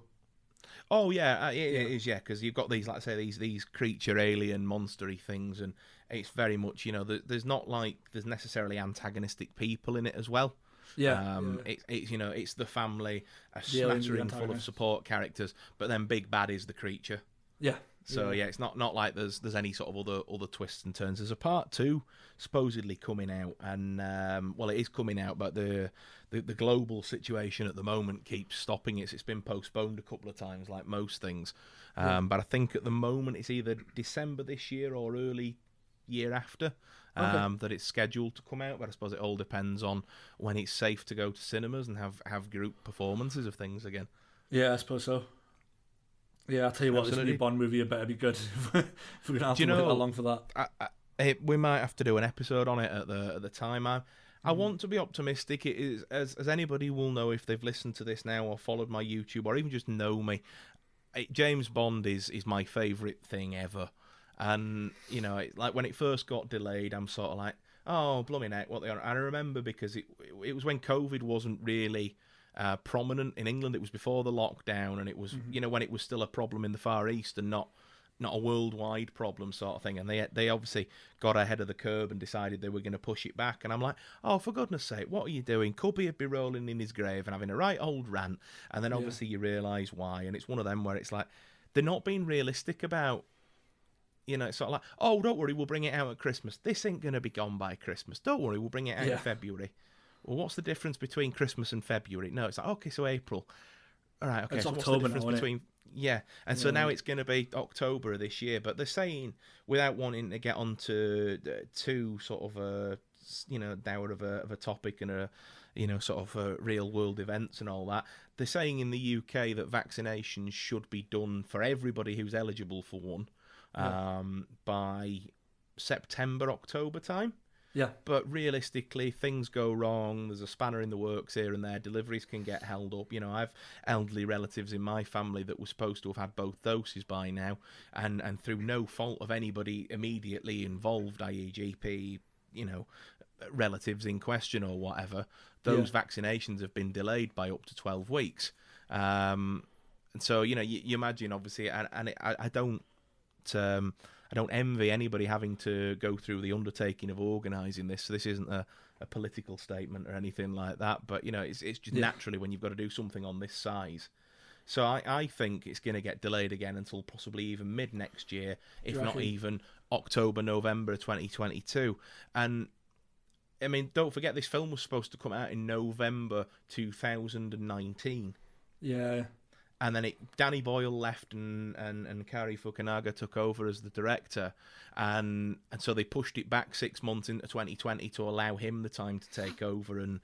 Oh yeah, it is, because you've got these, like I say, these creature alien monstery things, and it's very much there's not like there's necessarily antagonistic people in it as well. It's the family, a smattering full of support characters, but then big bad is the creature. So it's not like there's any sort of other twists and turns. There's a part 2 supposedly coming out, and it is coming out, but the global situation at the moment keeps stopping it. It's been postponed a couple of times, like most things. But I think at the moment it's either December this year or early year after that it's scheduled to come out. But I suppose it all depends on when it's safe to go to cinemas and have group performances of things again. Yeah, I suppose so. Yeah, I'll tell you what, this new Bond movie better be good if we're going to have to wait that long for that. We might have to do an episode on it at the time. I want to be optimistic. It is, as anybody will know if they've listened to this now or followed my YouTube or even just know me, James Bond is my favourite thing ever. And, like when it first got delayed, I'm sort of like, oh, blooming heck, what they are. And I remember because it was when COVID wasn't really prominent in England. It was before the lockdown, and it was when it was still a problem in the Far East and not a worldwide problem sort of thing. And they obviously got ahead of the curve and decided they were going to push it back. And I'm like, oh, for goodness sake, what are you doing? Cubby would be rolling in his grave and having a right old rant. And then obviously you realise why. And it's one of them where it's like, they're not being realistic about, it's sort of like, oh, don't worry, we'll bring it out at Christmas. This ain't going to be gone by Christmas. Don't worry, we'll bring it out in February. Well, what's the difference between Christmas and February? No, it's like, okay, so April. All right, okay, it's so October what's the difference now, between... Yeah, and so now it's going to be October of this year, but they're saying, without wanting to get onto too sort of a, dour of a topic and a, sort of real world events and all that, they're saying in the UK that vaccinations should be done for everybody who's eligible for one by September, October time. Yeah. But realistically, things go wrong. There's a spanner in the works here and there. Deliveries can get held up. I've elderly relatives in my family that were supposed to have had both doses by now, and through no fault of anybody immediately involved, i.e. GP, relatives in question or whatever, those vaccinations have been delayed by up to 12 weeks. And so, you imagine, obviously, and I don't envy anybody having to go through the undertaking of organising this. So this isn't a political statement or anything like that. But, it's just naturally when you've got to do something on this size. So I think it's going to get delayed again until possibly even mid next year, if not even October, November 2022. And, I mean, don't forget this film was supposed to come out in November 2019. Yeah. And then Danny Boyle left and Kari Fukunaga took over as the director. And so they pushed it back 6 months into 2020 to allow him the time to take over and,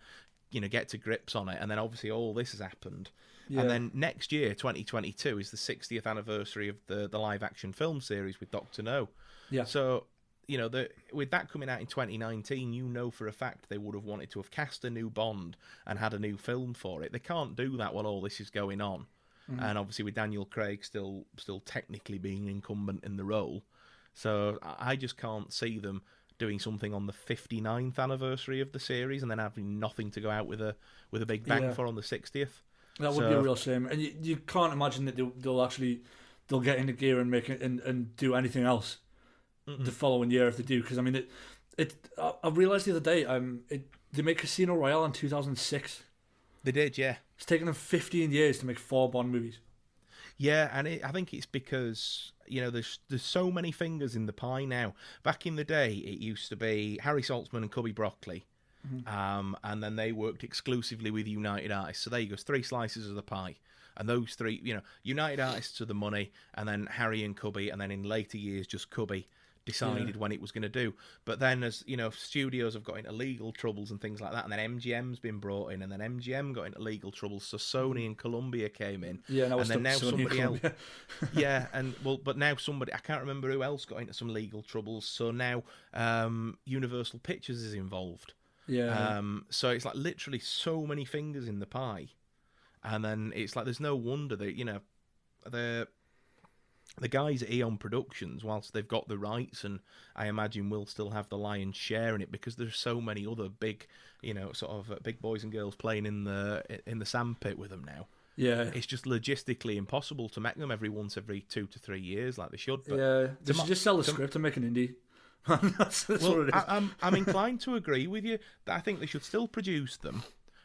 get to grips on it. And then obviously all this has happened. Yeah. And then next year, 2022, is the 60th anniversary of the live action film series with Dr. No. Yeah. So, with that coming out in 2019, for a fact they would have wanted to have cast a new Bond and had a new film for it. They can't do that while all this is going on. And obviously with Daniel Craig still technically being incumbent in the role. So I just can't see them doing something on the 59th anniversary of the series and then having nothing to go out with a big bang for on the 60th. That would be a real shame. And you can't imagine that they'll get into gear and make it and do anything else the following year if they do. Because I mean, I realised the other day they made Casino Royale in 2006. They did, yeah. It's taken them 15 years to make 4 Bond movies. Yeah, and I think it's because, there's so many fingers in the pie now. Back in the day, it used to be Harry Saltzman and Cubby Broccoli. And then they worked exclusively with United Artists. So there you go, 3 slices of the pie. And those 3, United Artists are the money, and then Harry and Cubby, and then in later years, just Cubby decided when it was going to do. But then as studios have got into legal troubles and things like that, and then MGM's been brought in, and then MGM got into legal troubles, so Sony and Columbia came in, and then now somebody else but now somebody, I can't remember who else got into some legal troubles, so now Universal Pictures is involved. So it's like literally so many fingers in the pie, and then it's like there's no wonder that the guys at Eon Productions, whilst they've got the rights, and I imagine will still have the lion's share in it, because there's so many other big, big boys and girls playing in the sandpit with them now. Yeah, it's just logistically impossible to make them every 2 to 3 years like they should. But they should just sell the script and make an indie. that's what it is. I'm inclined to agree with you that I think they should still produce them,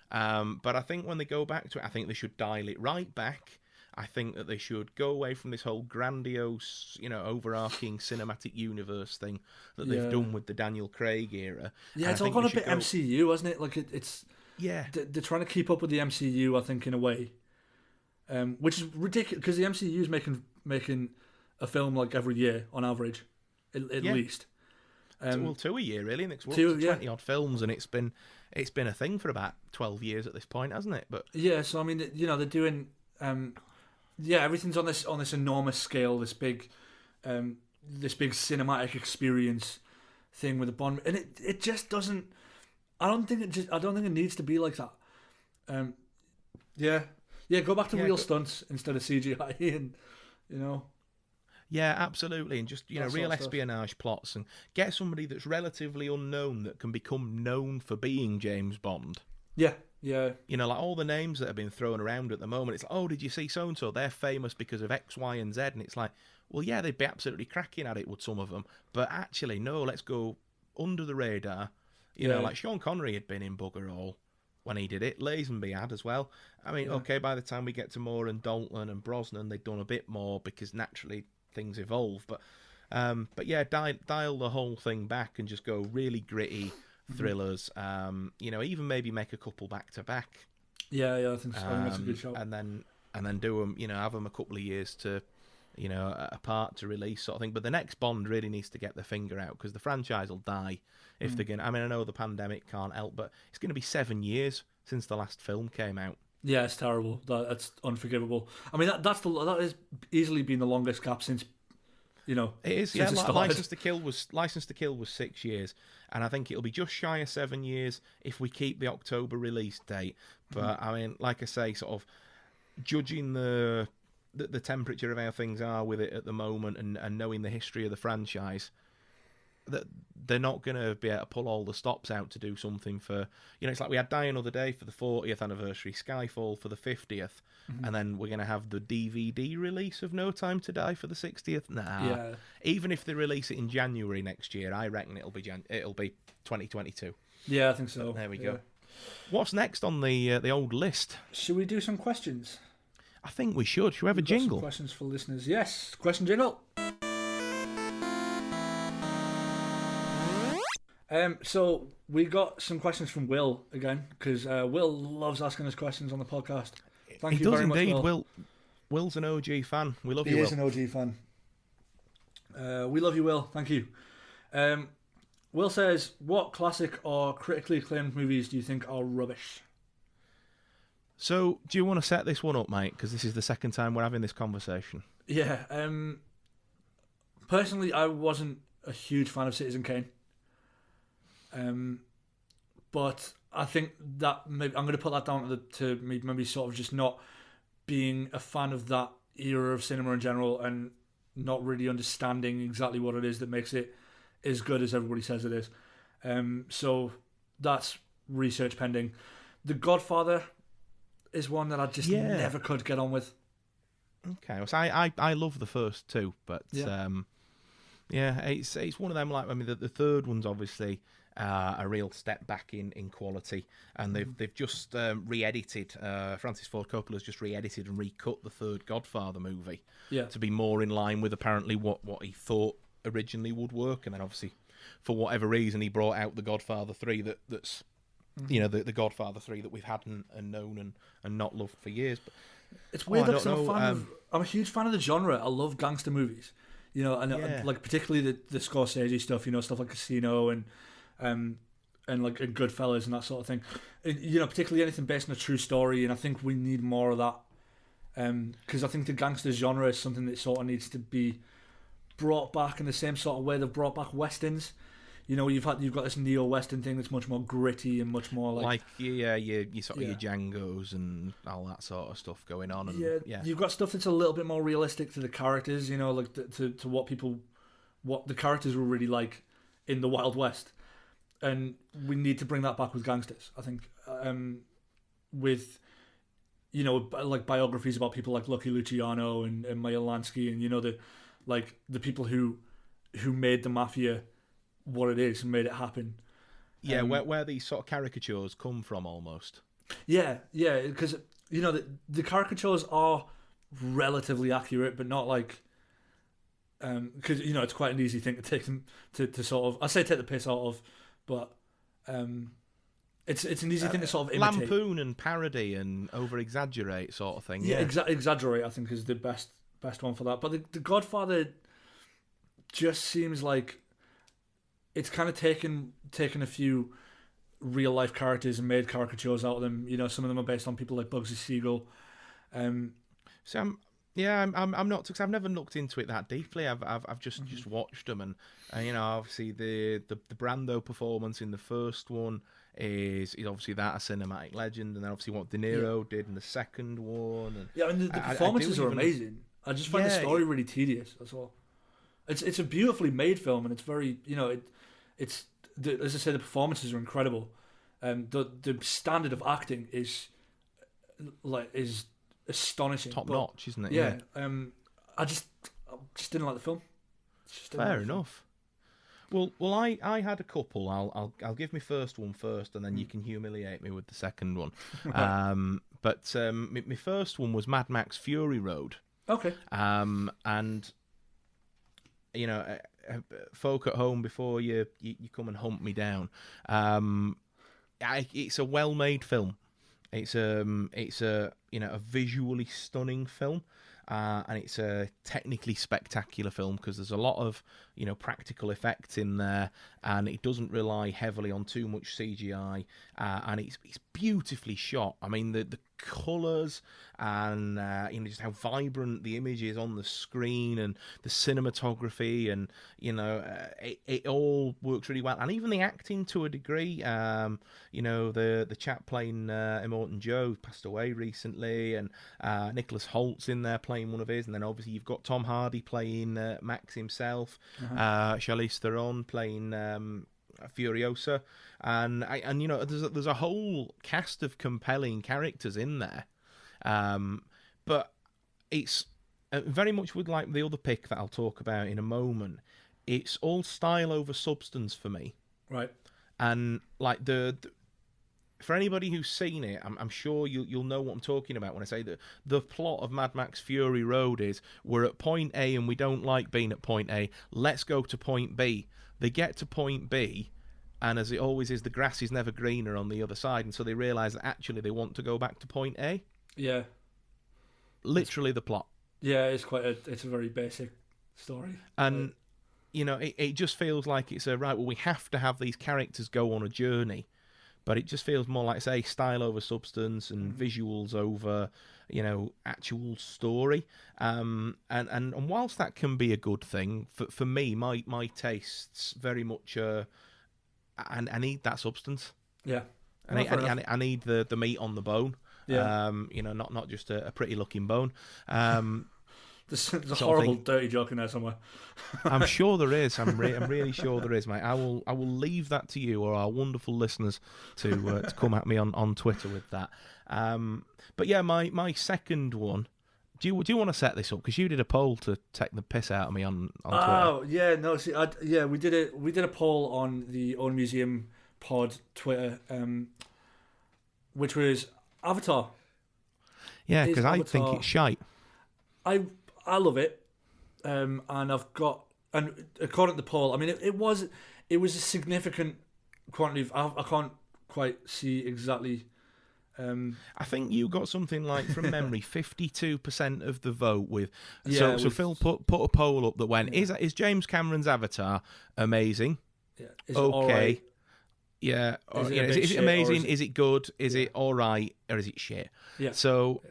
but I think when they go back to it, I think they should dial it right back. I think that they should go away from this whole grandiose, overarching cinematic universe thing that they've done with the Daniel Craig era. Yeah, it's all gone a bit MCU, hasn't it? Like it's they're trying to keep up with the MCU, I think, in a way, which is ridiculous because the MCU is making a film like every year on average, at least. 2 a year really, and it's 20 odd films, and it's been a thing for about 12 years at this point, hasn't it? But so I mean, they're doing. Everything's on this enormous scale, this big cinematic experience thing with the Bond, and it just doesn't. I don't think it needs to be like that. Go back to real stunts instead of CGI, and Yeah, absolutely, and just real espionage plots, and get somebody that's relatively unknown that can become known for being James Bond. Yeah, yeah, You know, like all the names that have been thrown around at the moment, it's like, oh, did you see so and so? They're famous because of X, Y, and Z, and it's like, well, yeah, they'd be absolutely cracking at it, would some of them, but actually, no, let's go under the radar. You know, Yeah. like Sean Connery had been in Bugger All when he did it. Lazenby had as well. I mean, Yeah. okay, by the time we get to Moore and Dalton and Brosnan, they've done a bit more because naturally things evolve. But yeah, dial the whole thing back and just go really gritty thrillers. You know, even maybe make a couple back to back, Yeah, I think so. I think that's a good shout. and then do them. You know, have them a couple of years to, you know, apart to release sort of thing. But the next Bond really needs to get their finger out because the franchise will die if they're going. I mean, I know the pandemic can't help, but it's going to be 7 years since the last film came out. Yeah, it's terrible. That's unforgivable. I mean, that has easily been the longest gap since, you know, It is, since yeah. it started. License to Kill was 6 years, and I think it'll be just shy of 7 years if we keep the October release date. But I mean, like I say, sort of judging the temperature of how things are with it at the moment, and knowing the history of the franchise, that they're not going to be able to pull all the stops out to do something for, you know, it's like we had Die Another Day for the 40th anniversary, Skyfall for the 50th, and then we're going to have the DVD release of No Time to Die for the 60th. Nah. Yeah. Even if they release it in January next year, I reckon it'll be 2022. Yeah, I think so. There we Yeah. go. What's next on the old list? Should we do some questions? I think we should. Should we have a We've got some jingle? questions for listeners. Yes, question jingle. So we got some questions from Will again because Will loves asking us questions on the podcast. Thank you does very indeed. much, Will. Will's an OG fan. We love He you, is Will. an OG fan. We love you, Will. Thank you. Will says, what classic or critically acclaimed movies do you think are rubbish? So, do you want to set this one up, mate? Because this is the second time we're having this conversation. Yeah. Personally, I wasn't a huge fan of Citizen Kane. But I think that maybe I'm going to put that down to maybe sort of just not being a fan of that era of cinema in general and not really understanding exactly what it is that makes it as good as everybody says it is. So that's research pending. The Godfather is one that I just never could get on with. Okay, so I love the first two, but Yeah. it's one of them. Like, I mean, the third one's obviously a real step back in quality, and they've just re-edited. Francis Ford Coppola's just re-edited and recut the third Godfather movie to be more in line with apparently what he thought originally would work, and then obviously for whatever reason he brought out the Godfather 3 that's you know the Godfather 3 that we've had and known and not loved for years. But it's weird because I'm I'm a huge fan of the genre. I love gangster movies, you know, and like particularly the Scorsese stuff, you know, stuff like Casino and like and Goodfellas and that sort of thing. You know, particularly anything based on a true story, and I think we need more of that. Because I think the gangster genre is something that sort of needs to be brought back in the same sort of way they've brought back westerns. You know, you've got this neo-western thing that's much more gritty and much more like your sort of your Django's and all that sort of stuff going on. And, you've got stuff that's a little bit more realistic to the characters. You know, like to what the characters were really like in the Wild West, and we need to bring that back with gangsters. I think with, you know, like biographies about people like Lucky Luciano and Meyer Lansky, and you know the people who made the mafia what it is and made it happen. Yeah, where these sort of caricatures come from, almost. Yeah, because you know the caricatures are relatively accurate, but not like because you know it's quite an easy thing to take them to sort of, I say take the piss out of, but it's an easy thing to sort of imitate. Lampoon and parody and over exaggerate sort of thing. Yeah, exaggerate I think is the best one for that. But the Godfather just seems like it's kind of taken a few real life characters and made caricatures out of them. You know, some of them are based on people like Bugsy Siegel. So I'm not, because I've never looked into it that deeply. I've just watched them, and you know, obviously the Brando performance in the first one is obviously that a cinematic legend, and then obviously what De Niro did in the second one. And I mean the performances are amazing. I just find the story really tedious. That's all. It's a beautifully made film, and it's very, you know, as I say, the performances are incredible. The standard of acting is astonishing, Top notch, isn't it? Yeah. I just didn't like the film. Fair enough. Well, I had a couple. I'll give my first one first, and then you can humiliate me with the second one. But my first one was Mad Max Fury Road. Okay. And folk at home, before you come and hunt me down, it's a well-made film. It's a visually stunning film. And it's a technically spectacular film because there's a lot of practical effects in there, and it doesn't rely heavily on too much CGI, and it's beautifully shot. I mean, the colours and just how vibrant the image is on the screen, and the cinematography, and it all works really well, and even the acting to a degree. The chap playing Immortan Joe passed away recently, and Nicholas Holt's in there playing one of his, and then obviously you've got Tom Hardy playing Max himself, Charlize Theron playing Furiosa, and there's a whole cast of compelling characters in there, but it's very much with like the other pick that I'll talk about in a moment. It's all style over substance for me, right? And like for anybody who's seen it, I'm sure you'll know what I'm talking about when I say that the plot of Mad Max Fury Road is we're at point A and we don't like being at point A. Let's go to point B. They get to point B, and as it always is, the grass is never greener on the other side, and so they realise that actually they want to go back to point A. Yeah. Literally the plot. Yeah, it's a very basic story. And, it just feels like it's right, well, we have to have these characters go on a journey. But it just feels more like, say, style over substance and visuals over, actual story. And whilst that can be a good thing, for me, my tastes very much, I need that substance. Yeah. I need the meat on the bone. Yeah. Not just a pretty looking bone. There's a horrible dirty joke in there somewhere. I'm sure there is. I'm really sure there is, mate. I will leave that to you or our wonderful listeners to come at me on Twitter with that. But yeah, my second one. Do you want to set this up, because you did a poll to take the piss out of me on Twitter? Oh yeah, no. See, we did a poll on the Own Museum Pod Twitter, which was Avatar. Yeah, because I think it's shite. I love it, and according to the poll, I mean, it was a significant quantity of. I can't quite see exactly. I think you got something like, from memory, 52% of the vote with. Yeah, so Phil put a poll up that went, is James Cameron's Avatar amazing? Yeah, is okay. It all right? Yeah. Is it amazing? Is it good? Is it all right? Or is it shit? Yeah. So,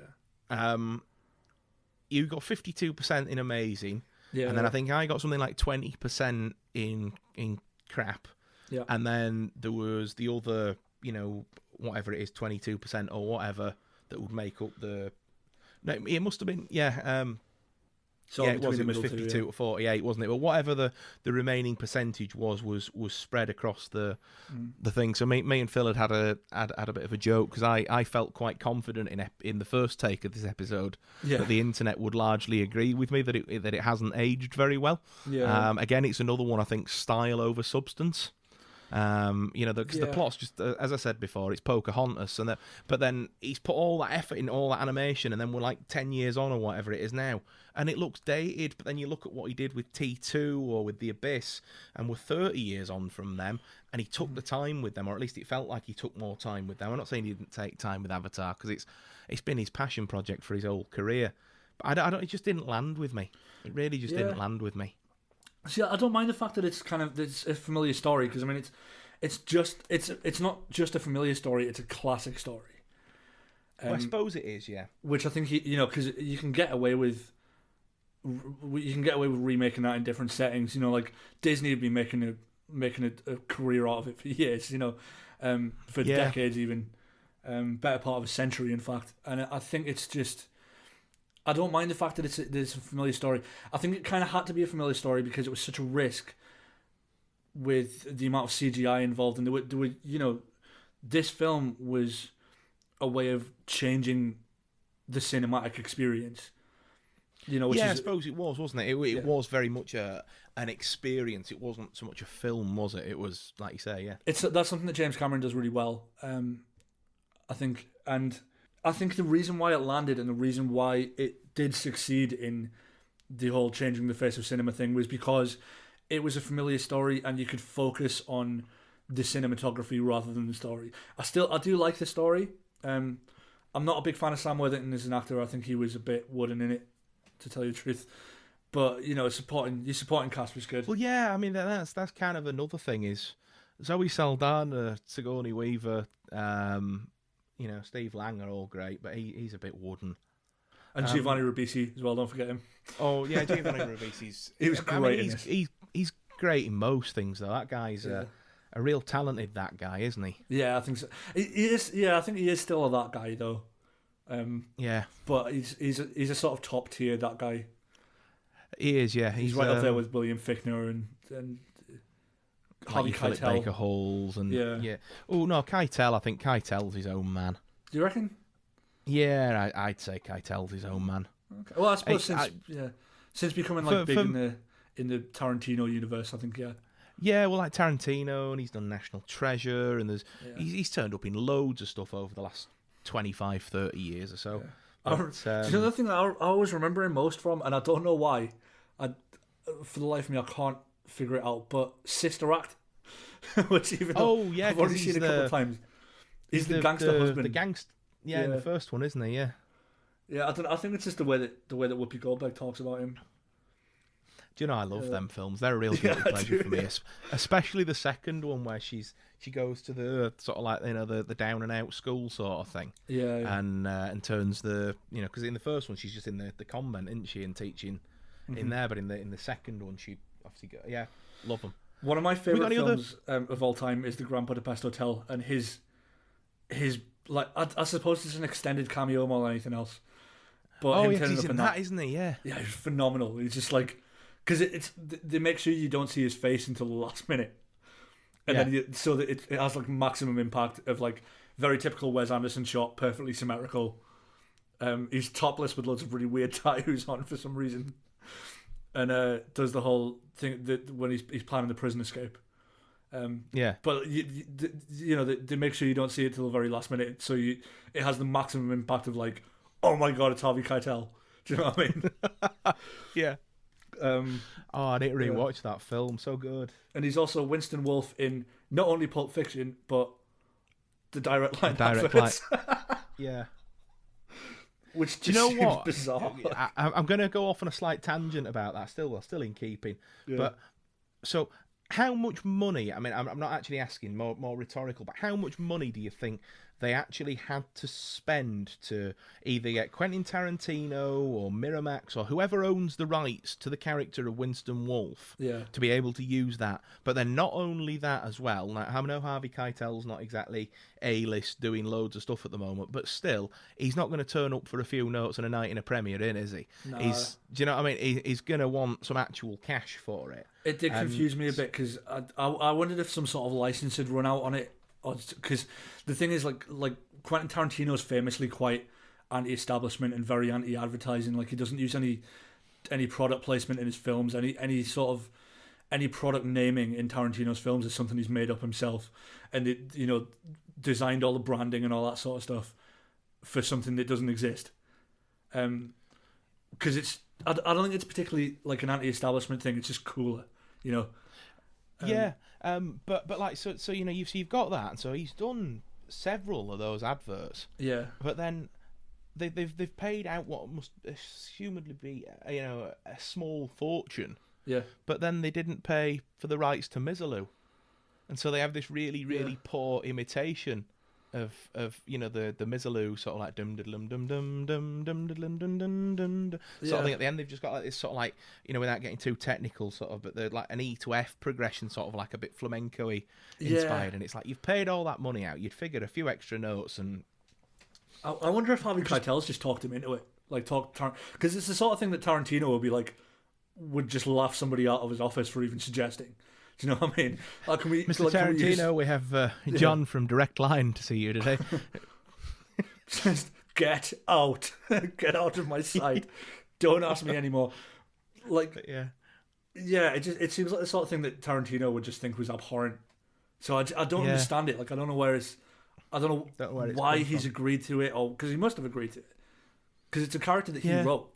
you got 52% in amazing, and then I think I got something like 20% in crap, and then there was the other, whatever it is, 22% or whatever that would make up the. No, it must have been So it was 52 to 48, wasn't it? But whatever the remaining percentage was spread across the thing. So me and Phil had a bit of a joke, because I felt quite confident in the first take of this episode that the internet would largely agree with me that it hasn't aged very well. Yeah. Again, it's another one, I think, style over substance. Because the plot's just, as I said before, it's Pocahontas, but then he's put all that effort in all that animation, and then we're like 10 years on or whatever it is now, and it looks dated. But then you look at what he did with T2 or with The Abyss, and we're 30 years on from them, and he took the time with them, or at least it felt like he took more time with them. I'm not saying he didn't take time with Avatar, because it's been his passion project for his whole career, but it just didn't land with me. It really just didn't land with me. See, I don't mind the fact that it's a familiar story, because I mean it's not just a familiar story; it's a classic story. Well, I suppose it is, yeah. Which I think because you can get away with remaking that in different settings. Like Disney have been making a career out of it for years. For decades, even better part of a century, in fact. And I think it's just. I don't mind the fact that it's a familiar story. I think it kind of had to be a familiar story because it was such a risk with the amount of CGI involved, and this film was a way of changing the cinematic experience. You know, which I is, suppose it was, wasn't it? It was very much an experience. It wasn't so much a film, was it? It was, like you say, yeah. that's something that James Cameron does really well. I think the reason why it landed and the reason why it did succeed in the whole changing the face of cinema thing was because it was a familiar story and you could focus on the cinematography rather than the story. I do like the story. I'm not a big fan of Sam Worthington as an actor. I think he was a bit wooden in it, to tell you the truth. But your supporting cast was good. Well, yeah, I mean that's kind of another thing is Zoe Saldana, Sigourney Weaver, Steve Lang are all great, but he's a bit wooden. And Giovanni Ribisi as well. Don't forget him. Oh yeah, Giovanni Ribisi's he was great. In this. He's great in most things though. That guy's a real talented guy, isn't he? Yeah, I think so. He is. Yeah, I think he is still that guy though. Yeah, but he's a sort of top tier that guy. He is. Yeah, he's right up there with William Fichtner and Harvey Philip Keitel. Baker Halls and yeah. Oh no, Keitel. I think Keitel's his own man. Do you reckon? Yeah, I'd say Keitel's his own man. Okay. Well, I suppose since becoming big in the Tarantino universe, I think Yeah, well, like Tarantino, and he's done National Treasure, and he's turned up in loads of stuff over the last 25, 30 years or so. Yeah. But, the other thing that I always remember him most from, and I don't know why, for the life of me, I can't figure it out, but Sister Act, which even though I've already seen a couple of times. He's the gangster husband. The gangster, in the first one, isn't he? Yeah. Yeah, I think it's just the way that Whoopi Goldberg talks about him. Do you know, I love them films. They're a real guilty pleasure for me, especially the second one where she goes to the sort of like the down and out school sort of thing. Yeah. And turns because in the first one she's just in the convent, isn't she, and teaching in there, but in the second one she obviously love them. One of my favorite films of all time is The Grand Budapest Hotel, and his like I suppose it's an extended cameo more than anything else. But he's in that, isn't he? Yeah. Yeah, he's phenomenal. He's just like. Because they make sure you don't see his face until the last minute, and then so that it has like maximum impact of like very typical Wes Anderson shot, perfectly symmetrical. He's topless with loads of really weird tattoos on for some reason, and does the whole thing that when he's planning the prison escape. But they make sure you don't see it till the very last minute, so it has the maximum impact of like, oh my god, it's Harvey Keitel. Do you know what I mean? Yeah. I didn't really watch that film. So good. And he's also Winston Wolfe in not only Pulp Fiction but the Direct Line. Yeah. Which do you know what? Bizarre. I'm going to go off on a slight tangent about that. Still in keeping. Yeah. But so, how much money? I mean, I'm not actually asking, more rhetorical. But how much money do you think they actually had to spend to either get Quentin Tarantino or Miramax or whoever owns the rights to the character of Winston Wolfe to be able to use that? But then not only that as well. Now, I know Harvey Keitel's not exactly A-list doing loads of stuff at the moment, but still, he's not going to turn up for a few notes and a night in a premiere, is he? No. Do you know what I mean? He's going to want some actual cash for it. It did confuse me a bit because I wondered if some sort of license had run out on it. Because the thing is, like Quentin Tarantino's famously quite anti-establishment and very anti-advertising. Like he doesn't use any product placement in his films. Any product naming in Tarantino's films is something he's made up himself, and designed all the branding and all that sort of stuff for something that doesn't exist. Because I don't think it's particularly like an anti-establishment thing. It's just cooler, But like so you've got that, and so he's done several of those adverts. Yeah. But then they've paid out what must assumedly be a small fortune. Yeah. But then they didn't pay for the rights to Mizzaloo, and so they have this really poor imitation of the Mizzaloo sort of like dum dum dum dum dum dum dum dum dum dum sort of thing at the end. They've just got like this sort of like without getting too technical sort of, but they're like an E to F progression, sort of like a bit flamenco-y inspired. And it's like you've paid all that money out, you'd figured a few extra notes. And I wonder if Harvey Keitel's just talked him into it, like because it's the sort of thing that Tarantino would be like, would just laugh somebody out of his office for even suggesting. Do you know what I mean? Like, can we, Mr. like, can Tarantino, we have John from Direct Line to see you today. just get out. Get out of my sight. Don't ask me anymore. Like, But yeah. yeah, it seems like the sort of thing that Tarantino would just think was abhorrent. So I don't understand it. Like, I don't know where it's... I don't know why he's agreed to it, or because he must have agreed to it. Because it's a character that he wrote.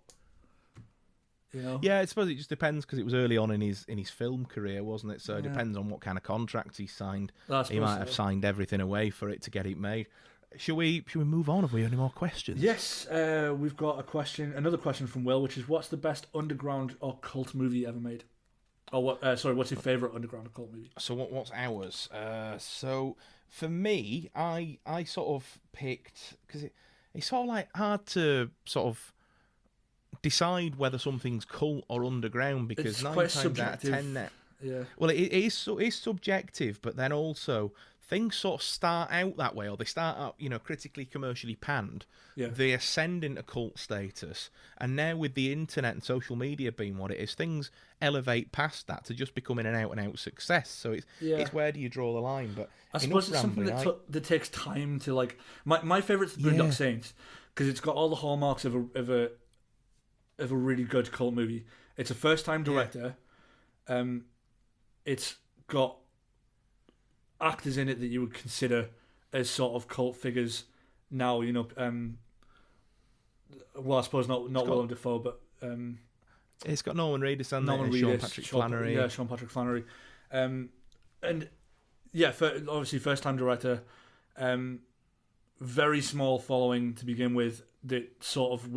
You know? Yeah, I suppose it just depends because it was early on in his film career, wasn't it? So it depends on what kind of contract he signed. He might have signed everything away for it to get it made. Should we move on? Have we any more questions? Yes, we've got another question from Will, which is, what's the best underground or cult movie ever made? Or what? What's your favourite underground or cult movie? So what's ours? So for me, I sort of picked, because it's sort of like hard to sort of decide whether something's cult or underground, because It's 9 quite times subjective. out of 10 now. Yeah. Well, it's subjective, but then also things sort of start out that way, or they start out, critically, commercially panned. Yeah. They ascend into cult status, and now with the internet and social media being what it is, things elevate past that to just becoming an out-and-out success. So it's where do you draw the line? But I suppose it's something that takes time to, like... My favourite's the Boondock Saints, because it's got all the hallmarks of a really good cult movie. It's a first-time director. It's got actors in it that you would consider as sort of cult figures now. Well, I suppose not Willem Dafoe, but it's got Norman Reedus and Sean Patrick Flannery. Yeah, Sean Patrick Flannery, and yeah, obviously first-time director. Very small following to begin with. That sort of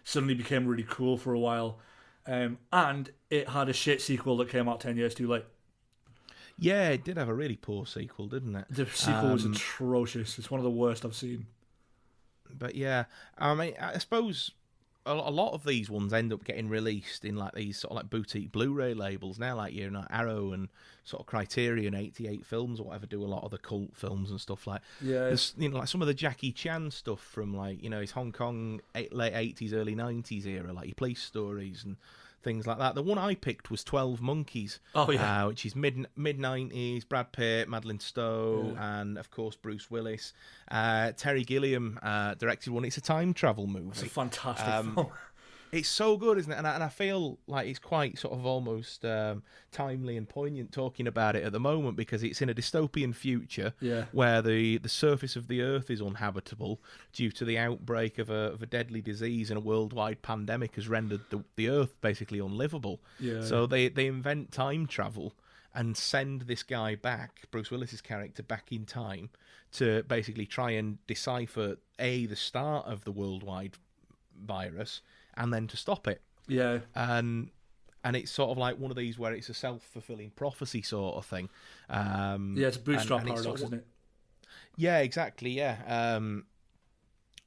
suddenly became really cool for a while. And it had a shit sequel that came out 10 years too late. Yeah, it did have a really poor sequel, didn't it? The sequel was atrocious. It's one of the worst I've seen. But yeah, I mean, I suppose a lot of these ones end up getting released in like these sort of like boutique Blu-ray labels now, like Arrow and sort of Criterion 88 Films or whatever do a lot of the cult films and stuff like. Yeah. There's, like some of the Jackie Chan stuff from like his Hong Kong late 80s, early 90s era, like your Police Stories and things like that. The one I picked was 12 Monkeys. Oh yeah. Which is mid 90s, Brad Pitt, Madeleine Stowe, and of course Bruce Willis. Terry Gilliam directed one. It's a time travel movie. It's a fantastic film. It's so good, isn't it? And I feel like it's quite sort of almost timely and poignant talking about it at the moment, because it's in a dystopian future where the surface of the Earth is uninhabitable due to the outbreak of a deadly disease, and a worldwide pandemic has rendered the Earth basically unlivable. Yeah. So they invent time travel and send this guy back, Bruce Willis's character, back in time to basically try and decipher the start of the worldwide virus, and then to stop it. Yeah. And it's sort of like one of these where it's a self-fulfilling prophecy sort of thing. Yeah, it's a bootstrap paradox, sort of, isn't it? Yeah, exactly, yeah.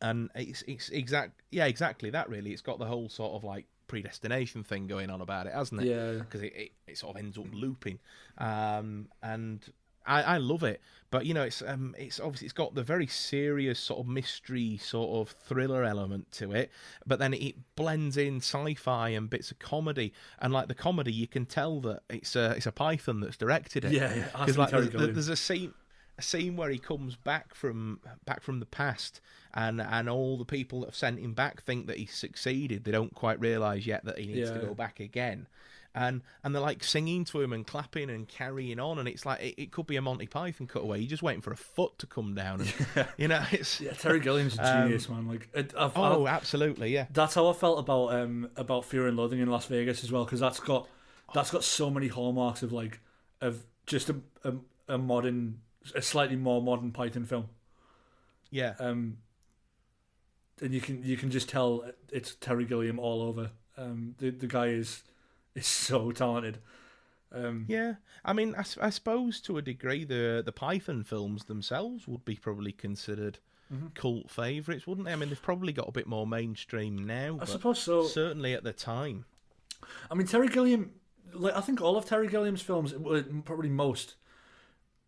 And it's exactly that, really. It's got the whole sort of like predestination thing going on about it, hasn't it? Yeah. Because it sort of ends up looping. And I love it, but it's obviously it's got the very serious sort of mystery sort of thriller element to it, but then it blends in sci-fi and bits of comedy, and like the comedy, you can tell that it's a Python that's directed it. Yeah, because like there's a scene where he comes back from the past, and all the people that have sent him back think that he's succeeded. They don't quite realise yet that he needs to go back again. And they're like singing to him and clapping and carrying on, and it's like it could be a Monty Python cutaway. You're just waiting for a foot to come down, and it's Terry Gilliam's a genius, man. Like, absolutely, yeah. That's how I felt about Fear and Loathing in Las Vegas as well, because that's got so many hallmarks of just a modern, a slightly more modern Python film. Yeah. And you can just tell it's Terry Gilliam all over. The guy is so talented. Yeah, I mean, I suppose to a degree the Python films themselves would be probably considered cult favourites, wouldn't they? I mean, they've probably got a bit more mainstream now. I suppose so. Certainly at the time. I mean, Terry Gilliam, I think all of Terry Gilliam's films, probably most,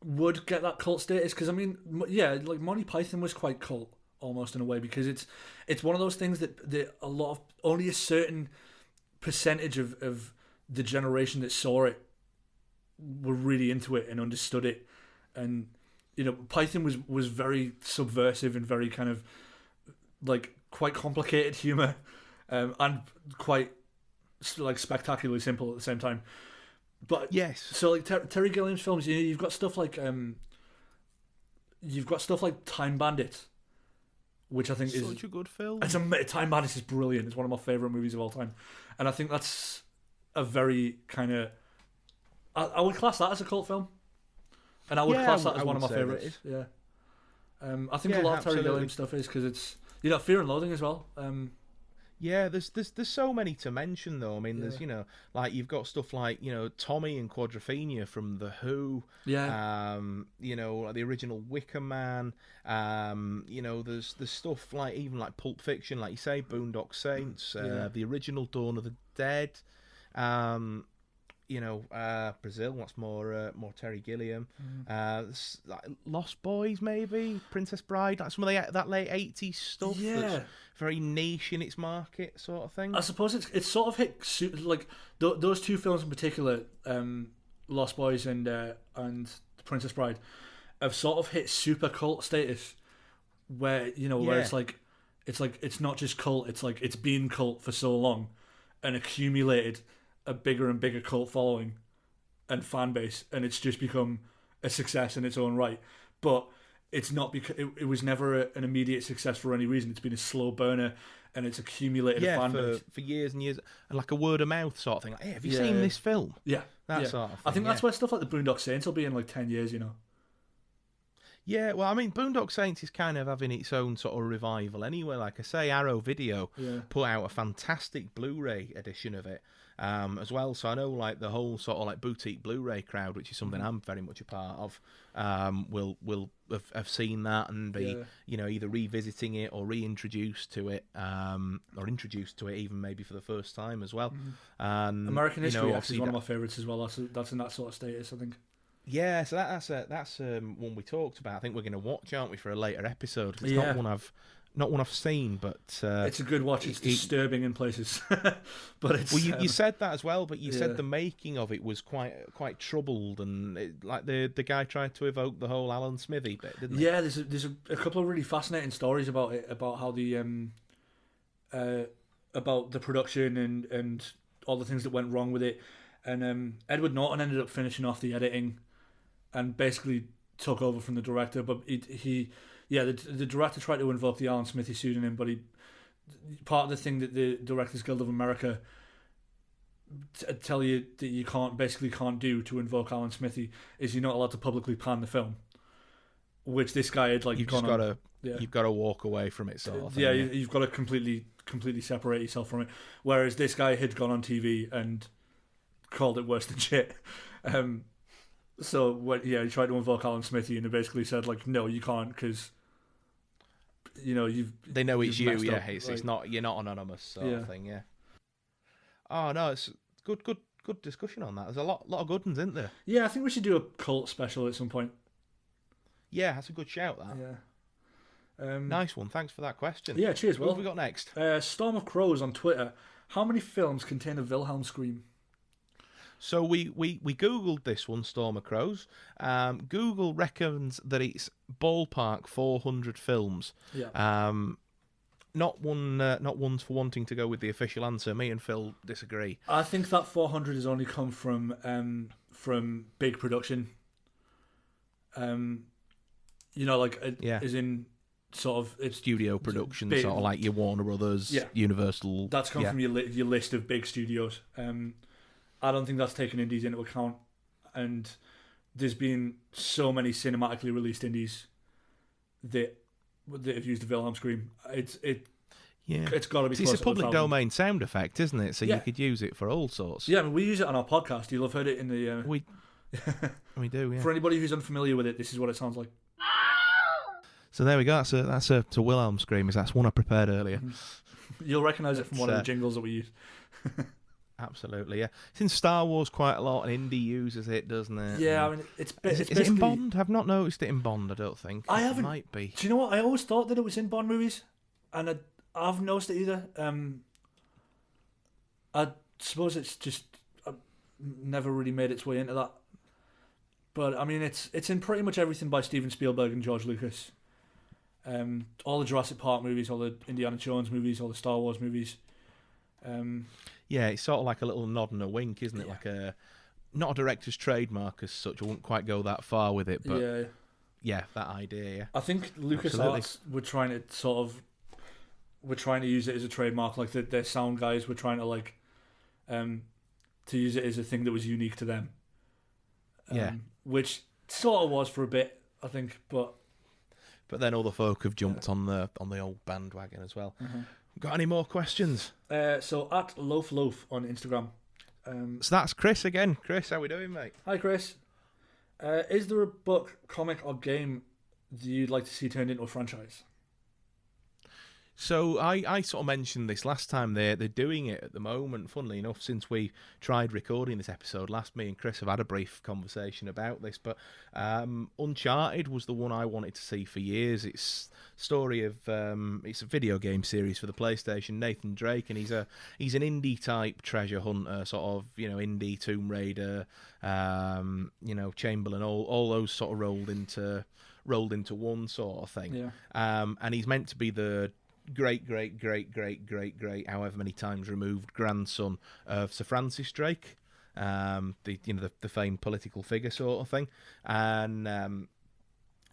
would get that cult status, because I mean, yeah, like Monty Python was quite cult almost in a way, because it's one of those things that only a certain percentage of the generation that saw it were really into it and understood it. And Python was very subversive and very kind of like quite complicated humor, and quite like spectacularly simple at the same time. But yes, so like Terry Gilliam's films, you've got stuff like Time Bandits, which I think is such a good film. Time Bandits is brilliant. It's one of my favorite movies of all time, and I think that's a very kind of I would class that as a cult film, and I would class that as one of my favorites. Yeah, I think a lot of Terry Gilliam stuff is because it's Fear and Loathing as well. Yeah, there's so many to mention though. I mean, there's like you've got stuff like Tommy and Quadrophenia from The Who. Yeah. Like the original Wicker Man. There's stuff like even like Pulp Fiction, like you say, Boondock Saints, the original Dawn of the Dead. Brazil. That's more Terry Gilliam. Like Lost Boys, maybe Princess Bride. Like some of that late '80s stuff. Yeah, that's very niche in its market, sort of thing. I suppose it's sort of hit like those two films in particular, Lost Boys and Princess Bride, have sort of hit super cult status, where where it's not just cult. It's like it's been cult for so long, and accumulated a bigger and bigger cult following and fan base, and it's just become a success in its own right. But it's not because it was never an immediate success for any reason. It's been a slow burner, and it's accumulated a fan base for years and years, and like a word of mouth sort of thing. Like, hey, have you seen this film? Yeah, that sort of thing. I think that's where stuff like the Boondock Saints will be in like 10 years. Yeah, well, I mean, Boondock Saints is kind of having its own sort of revival anyway. Like I say, Arrow Video put out a fantastic Blu-ray edition of it as well. So I know like the whole sort of like boutique Blu-ray crowd, which is something I'm very much a part of, will have seen that and be either revisiting it or reintroduced to it, or introduced to it even maybe for the first time as well. American History X is one of my favourites as well. That's in that sort of status, I think. Yeah, so that's one we talked about. I think we're going to watch, aren't we, for a later episode? It's not one I've seen, but it's a good watch. It's disturbing in places, but it's. Well, you said that as well, but you said the making of it was quite troubled, and the guy tried to evoke the whole Alan Smithy bit, didn't he? Yeah, there's a couple of really fascinating stories about it, about how the about the production and all the things that went wrong with it, and Edward Norton ended up finishing off the editing, and basically took over from the director, but the director tried to invoke the Alan Smithy pseudonym, but part of the thing that the Directors Guild of America tell you that you can't do to invoke Alan Smithy is you're not allowed to publicly pan the film, which this guy had you've got to walk away from it sort of thing. Yeah, you've got to completely separate yourself from it, whereas this guy had gone on TV and called it worse than shit. So he tried to invoke Alan Smithy, and they basically said like, no, you can't, because they know it's you. Yeah, it's not, you're not anonymous sort of thing. Yeah. Oh no, it's good discussion on that. There's a lot of good ones, isn't there? Yeah, I think we should do a cult special at some point. Yeah, that's a good shout. That. Yeah. Nice one. Thanks for that question. Yeah, cheers. What have we got next? Storm of Crows on Twitter. How many films contain a Wilhelm scream? So we googled this one, Storm of Crows. Google reckons that it's ballpark 400 films. Yeah. Not ones for wanting to go with the official answer. Me and Phil disagree. I think that 400 has only come from big production. As in sort of it's studio production, sort of like your Warner Brothers, Universal. That's come from your list of big studios. I don't think that's taken indies into account, and there's been so many cinematically released indies that have used the Wilhelm scream. It's got to be. It's a public domain sound effect, isn't it? So you could use it for all sorts. Yeah, I mean, we use it on our podcast. You'll have heard it in the. We do. Yeah. For anybody who's unfamiliar with it, this is what it sounds like. So there we go. That's a Wilhelm scream. That's one I prepared earlier. You'll recognise it from one of the jingles that we use. Absolutely, yeah. It's in Star Wars quite a lot, and indie uses it, doesn't it? Yeah, I mean, is it in Bond? I've not noticed it in Bond, I don't think. I haven't. It might be. Do you know what? I always thought that it was in Bond movies, and I haven't noticed it either. I suppose it's just never really made its way into that. But I mean, it's in pretty much everything by Steven Spielberg and George Lucas. All the Jurassic Park movies, all the Indiana Jones movies, all the Star Wars movies. Yeah, it's sort of like a little nod and a wink, isn't it? Like not a director's trademark as such. I wouldn't quite go that far with it, but yeah, that idea. Yeah, I think LucasArts were trying to use it as a trademark. Like their sound guys were trying to to use it as a thing that was unique to them. Which sort of was for a bit, I think, but then other folk have jumped on the old bandwagon as well. Mm-hmm. Got any more questions? So at Loaf on Instagram. So that's Chris again. Chris, how we doing, mate? Hi, Chris. Is there a book, comic, or game that you'd like to see turned into a franchise? So I sort of mentioned this last time. They're doing it at the moment. Funnily enough, since we tried recording this episode last, me and Chris have had a brief conversation about this. But Uncharted was the one I wanted to see for years. It's story of it's a video game series for the PlayStation. Nathan Drake, and he's an indie type treasure hunter, sort of indie Tomb Raider, Chamberlain, all those sort of rolled into one sort of thing. Yeah. And he's meant to be the great, however many times removed grandson of Sir Francis Drake, the famed political figure sort of thing. And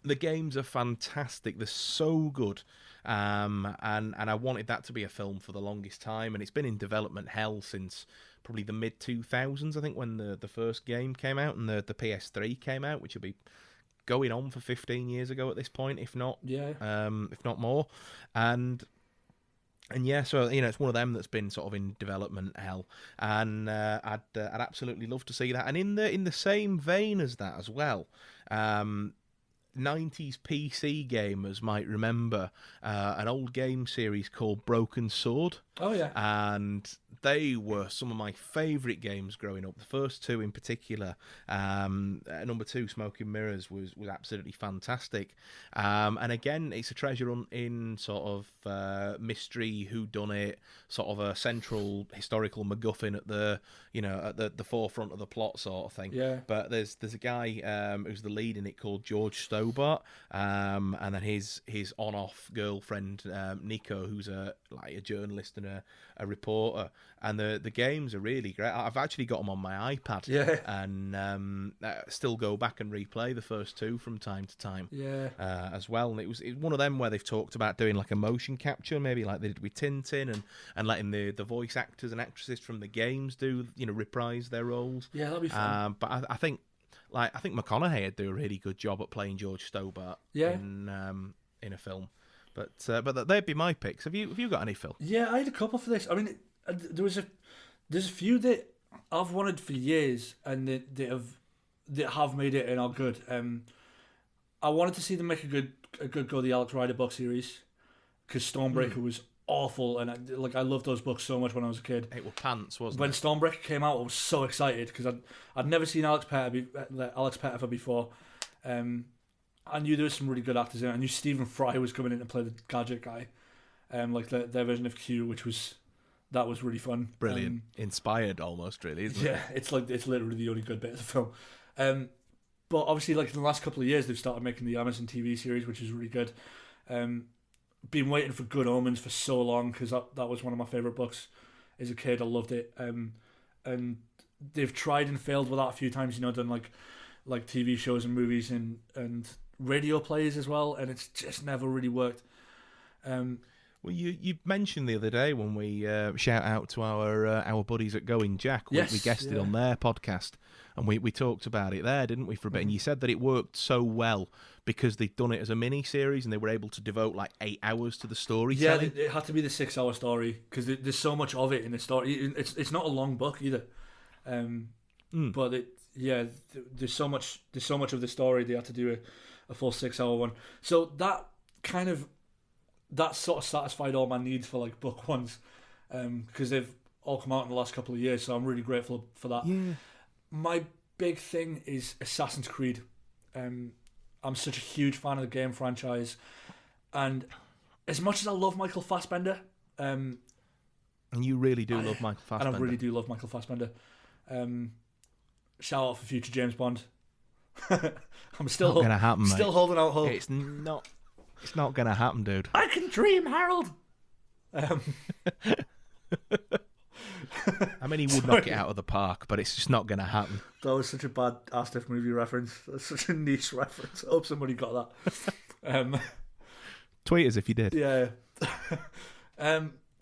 the games are fantastic. They're so good. And I wanted that to be a film for the longest time, and it's been in development hell since probably the mid 2000s, I think, when the first game came out and the PS3 came out, which will be going on for 15 years ago at this point, if not more. And yeah, so it's one of them that's been sort of in development hell, and I'd absolutely love to see that. And in the same vein as that as well, 90s PC gamers might remember an old game series called Broken Sword. Oh yeah. And they were some of my favourite games growing up. The first two in particular, number 2, Smoking Mirrors, was absolutely fantastic. And again, it's a treasure hunt in sort of mystery, whodunit, sort of a central historical MacGuffin at the forefront of the plot sort of thing. Yeah. But there's a guy who's the lead in it called George Stobart, and then his on-off girlfriend Nico, who's a journalist and a reporter. And the games are really great. I've actually got them on my iPad. Yeah. And still go back and replay the first two from time to time. Yeah. As well. And it was one of them where they've talked about doing like a motion capture, maybe like they did with Tintin, and letting the voice actors and actresses from the games do reprise their roles. Yeah, that'd be fun. But I think McConaughey would do a really good job at playing George Stobart. Yeah. In a film. But they'd be my picks. Have you got any, Phil? Yeah, I had a couple for this. I mean, there's a few that I've wanted for years, and that have made it and are good. I wanted to see them make a good go of the Alex Rider book series, because Stormbreaker was awful, and I loved those books so much when I was a kid. It was pants, wasn't when it? Stormbreaker came out, I was so excited because I'd never seen Alex Pettyfer before. I knew there was some really good actors in it. I knew Stephen Fry was coming in to play the gadget guy, their version of Q, that was really fun. Brilliant, inspired almost, really, isn't it? Yeah, it's literally the only good bit of the film. But obviously, in the last couple of years, they've started making the Amazon TV series, which is really good. Been waiting for Good Omens for so long, because that was one of my favourite books as a kid. I loved it. And they've tried and failed with that a few times. Done like TV shows and movies and radio plays as well, and it's just never really worked. Well, you mentioned the other day when we shout out to our buddies at Going Jack. We guested on their podcast, and we talked about it there, didn't we, for a bit? And you said that it worked so well because they'd done it as a mini series and they were able to devote 8 hours to the storytelling. Yeah, it had to be the 6-hour story because there's so much of it in the story. It's not a long book either, but there's so much of the story they had to do a full 6-hour one. So that sort of satisfied all my needs for book ones, because they've all come out in the last couple of years. So I'm really grateful for that. Yeah. My big thing is Assassin's Creed. I'm such a huge fan of the game franchise, and as much as I love Michael Fassbender, and you really do love Michael Fassbender, and I really do love Michael Fassbender. Shout out for future James Bond. I'm still Not gonna happen, still mate. holding out hope. It's not gonna happen, dude. I can dream, Harold. I mean, he would knock it out of the park, but it's just not gonna happen. That was such a bad Astiff movie reference. That's such a niche reference. I hope somebody got that. Tweet us if you did. Yeah.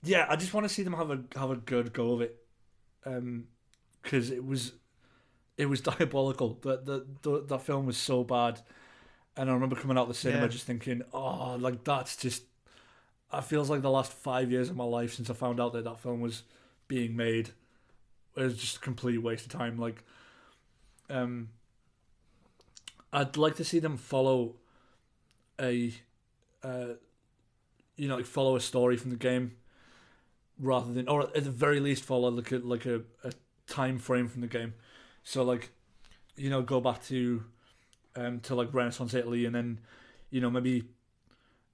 Yeah, I just want to see them have a good go of it. Because it was diabolical. That film was so bad. And I remember coming out of the cinema just thinking, oh, like that's just... It feels like the last 5 years of my life since I found out that film was being made. It was just a complete waste of time. Like, I'd like to see them follow follow a story from the game, rather than, or at the very least follow like a time frame from the game. So like, go back to like Renaissance Italy, and then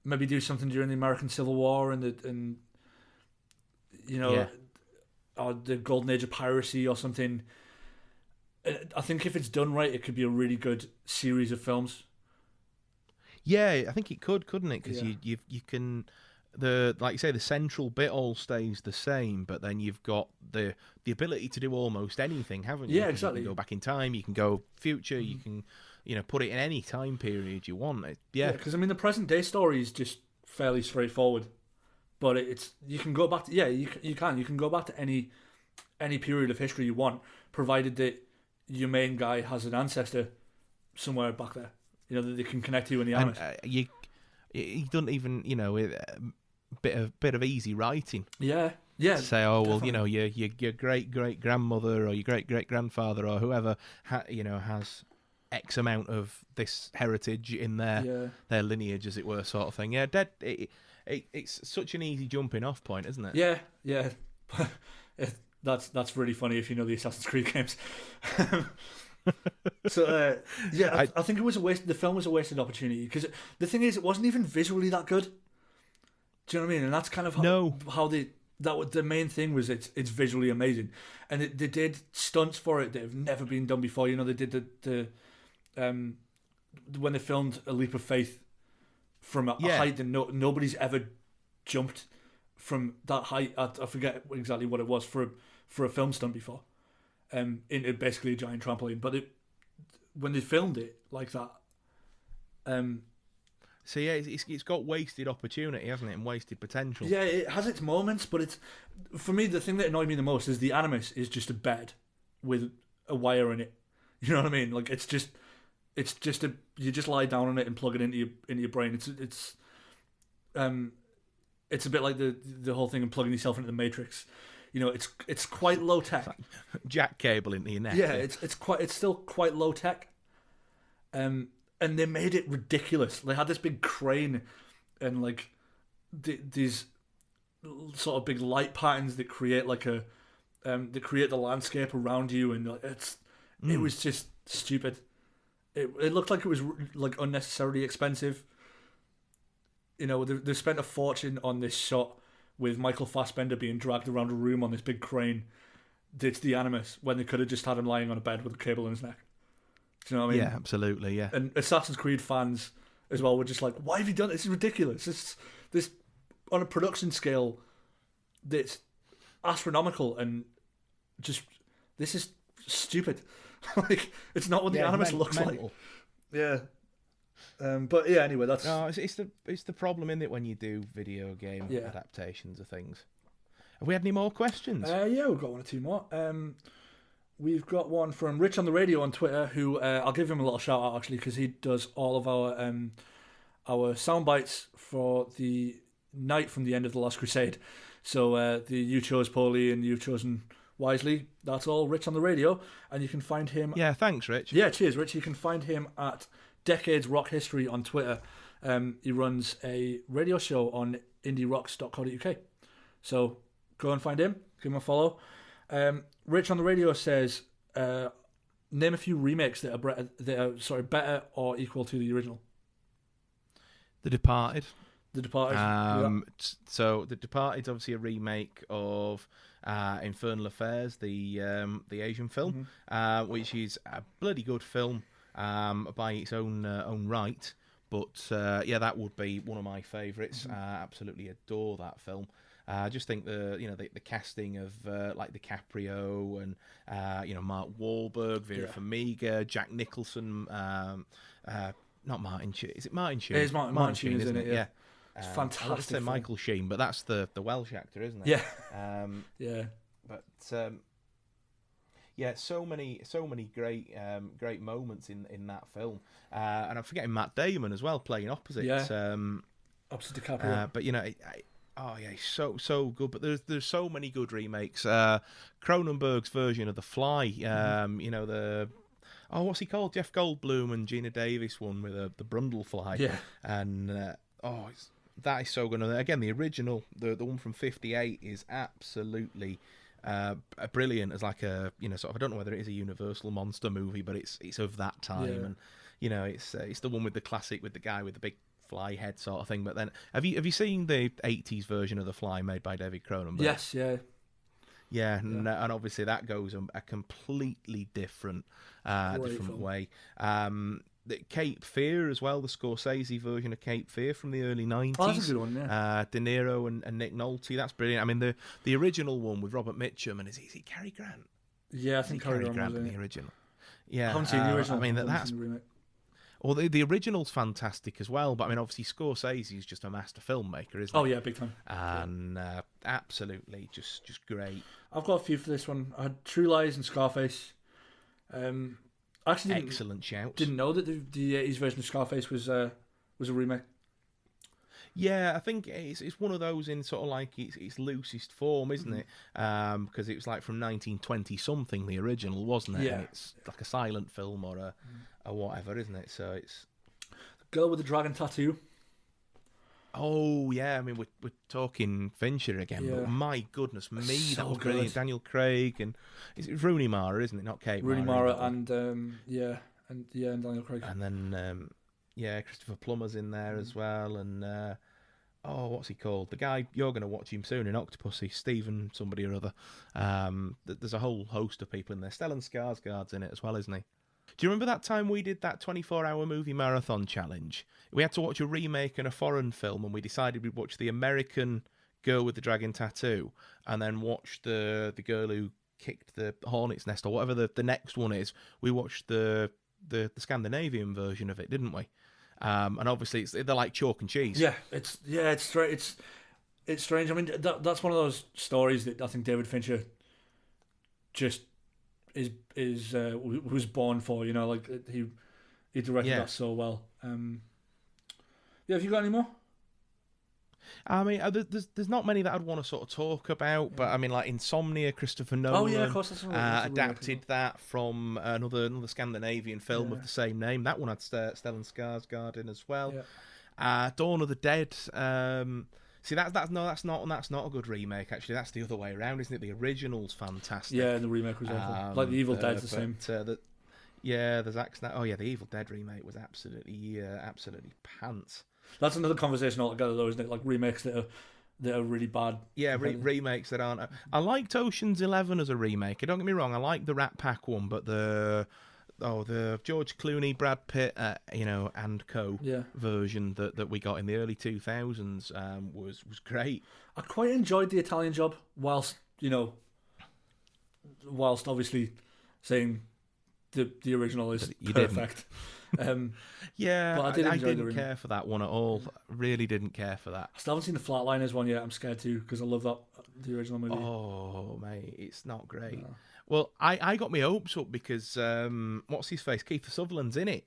maybe do something during the American Civil War or the Golden Age of piracy or something. I think if it's done right, it could be a really good series of films. Yeah, I think it couldn't it? Because you can, like you say, the central bit all stays the same, but then you've got the ability to do almost anything, haven't you? Yeah, exactly. You can go back in time, you can go future, you can put it in any time period you want. Because the present day story is just fairly straightforward, but you can go back to you can go back to any period of history you want, provided that your main guy has an ancestor somewhere back there. That they can connect to in the anime. You don't even, bit of easy writing. Yeah. Say, oh well, definitely. your great grandmother or your great grandfather or whoever, has X amount of this heritage in their lineage, as it were, sort of thing. Yeah, it's such an easy jumping off point, isn't it? Yeah. That's really funny if you know the Assassin's Creed games. So I think it was a waste. The film was a wasted opportunity because the thing is, it wasn't even visually that good. Do you know what I mean? And that's kind of how the main thing was. It's visually amazing, and they did stunts for it that have never been done before. They did the when they filmed A Leap of Faith from a height that nobody's ever jumped from that height. I forget exactly what it was for a film stunt before. Into basically a giant trampoline, but when they filmed it like that, so yeah, it's got wasted opportunity, hasn't it, and wasted potential. Yeah, it has its moments, but it's, for me, the thing that annoyed me the most is the Animus is just a bed with a wire in it. You know what I mean? Like it's just you just lie down on it and plug it into your brain. It's a bit like the whole thing of plugging yourself into the Matrix. It's quite low tech. Like jack cable into your neck. Yeah, it's still quite low tech. And they made it ridiculous. They had this big crane and like these sort of big light patterns that create that create the landscape around you, and it was just stupid. It looked like it was like unnecessarily expensive. They spent a fortune on this shot with Michael Fassbender being dragged around a room on this big crane. That's the Animus, when they could have just had him lying on a bed with a cable in his neck. Do you know what I mean? Yeah, absolutely, yeah. And Assassin's Creed fans as well were just like, why have you done this? This is ridiculous. This on a production scale that's astronomical, and just, this is stupid. Like, it's not what the Animus looks mental. Like. Yeah. But yeah, anyway, that's... No, it's the problem, isn't it, when you do video game adaptations of things. Have we had any more questions? Yeah, we've got one or two more. We've got one from Rich on the Radio on Twitter, who I'll give him a little shout out actually, because he does all of our sound bites for the night from the end of the Last Crusade. So you chose poorly and you've chosen wisely. That's all Rich on the Radio, and you can find him. Yeah, thanks, Rich. Yeah, cheers, Rich. You can find him at Decades Rock History on Twitter. He runs a radio show on indierocks.co.uk. So go and find him, give him a follow. Rich on the Radio says, name a few remakes that are better or equal to the original. The Departed. The Departed. So The Departed's obviously a remake of Infernal Affairs, the Asian film, which is a bloody good film. by its own right. But yeah, that would be one of my favourites. Absolutely adore that film. I just think the casting of like DiCaprio and Mark Wahlberg, Vera Farmiga, Jack Nicholson, not Martin Sheen. Is it Martin Sheen? It is Martin Sheen, isn't it? Yeah. It's fantastic. I would say Michael Sheen, but that's the Welsh actor, isn't it? Yeah. Yeah. But yeah, so many great moments in that film, and I'm forgetting Matt Damon as well playing opposite. Yeah. Opposite DiCaprio. But oh yeah, he's so good. But there's so many good remakes. Cronenberg's version of The Fly. What's he called? Jeff Goldblum and Gina Davis one with the Brundle fly. Yeah. And that is so good. And again, the original, the one from '58, is absolutely brilliant as like a sort of, I don't know whether it is a Universal monster movie, but it's of that time, and it's the one with the classic with the guy with the big fly head sort of thing. But then have you seen the '80s version of The Fly made by David Cronenberg? Yes, yeah. Yeah, and obviously that goes a completely different way. The Cape Fear as well, the Scorsese version of Cape Fear from the early 90s. Oh, that's a good one, yeah. De Niro and Nick Nolte, that's brilliant. I mean, the original one with Robert Mitchum, and is he Cary Grant? Yeah, I think Cary Grant in the original. Yeah, I haven't seen the original. I mean, that's... Well, the original's fantastic as well, but I mean, obviously Scorsese is just a master filmmaker, isn't he? Oh yeah, big time. And absolutely, just great. I've got a few for this one. I had True Lies and Scarface. Actually, excellent shout. Didn't know that the 80s version of Scarface was a remake. Yeah, I think it's one of those in sort of like its loosest form, isn't it? Because it was like from 1920 something, the original, wasn't it? Yeah. And it's like a silent film or a whatever, isn't it? So it's Girl with the Dragon Tattoo. Oh yeah, I mean we're talking Fincher again, but my goodness me, So that was good. brilliant. Daniel Craig and is it Rooney Mara, isn't it? Not Kate Rooney Mara, Mara and Daniel Craig. and then Christopher Plummer's in there as well, and what's he called? The guy, you're going to watch him soon in Octopussy, Stephen somebody or other. There's a whole host of people in there. Stellan Skarsgård's in it as well, isn't he? Do you remember that time we did that 24-hour movie marathon challenge? We had to watch a remake and a foreign film, and we decided we'd watch the American Girl with the Dragon Tattoo and then watch the girl who kicked the hornet's nest, or whatever the next one is. We watched the Scandinavian version of it, didn't we? And obviously they're like chalk and cheese. Yeah, it's strange. It's strange. I mean, that's one of those stories that I think David Fincher just was born for. You know, like he directed that so well. Have you got any more? I mean, there's not many that I'd want to sort of talk about, but I mean, like Insomnia, Christopher Nolan. Oh yeah, of course. That's adapted that from another Scandinavian film of the same name. That one had Stellan Skarsgård in as well. Yeah. Dawn of the Dead. See, that's not a good remake. Actually, that's the other way around, isn't it? The original's fantastic. Yeah, the remake was awful. Like the Evil Dead's the same. The Zack Snyder. Oh yeah, the Evil Dead remake was absolutely pants. That's another conversation altogether, though, isn't it? Like remakes that are really bad. Yeah, remakes that aren't. I liked Ocean's 11 as a remake. Don't get me wrong. I like the Rat Pack one, but the George Clooney, Brad Pitt, and co version that we got in the early 2000s was great. I quite enjoyed the Italian Job, whilst obviously saying the original is perfect. Yeah, but I didn't care for that one at all. Really didn't care for that. I still haven't seen the Flatliners one yet. I'm scared to, because I love the original movie. Oh mate, it's not great. No. Well, I got my hopes up because what's his face, Kiefer Sutherland's in it,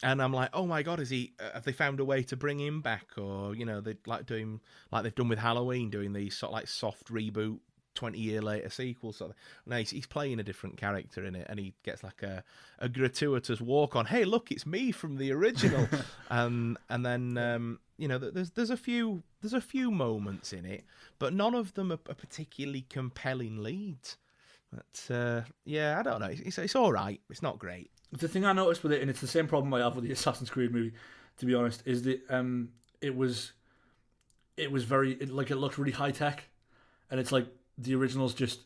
and I'm like, oh my god, is he? Have they found a way to bring him back, or they like doing like they've done with Halloween, doing these sort of like soft reboot 20-year later sequel sort of. No, he's playing a different character in it, and he gets like a gratuitous walk on. Hey, look, it's me from the original. and then there's a few moments in it, but none of them are particularly compelling leads. But I don't know. It's all right. It's not great. The thing I noticed with it, and it's the same problem I have with the Assassin's Creed movie, to be honest, is that it was very it looked really high tech, and it's like the original's just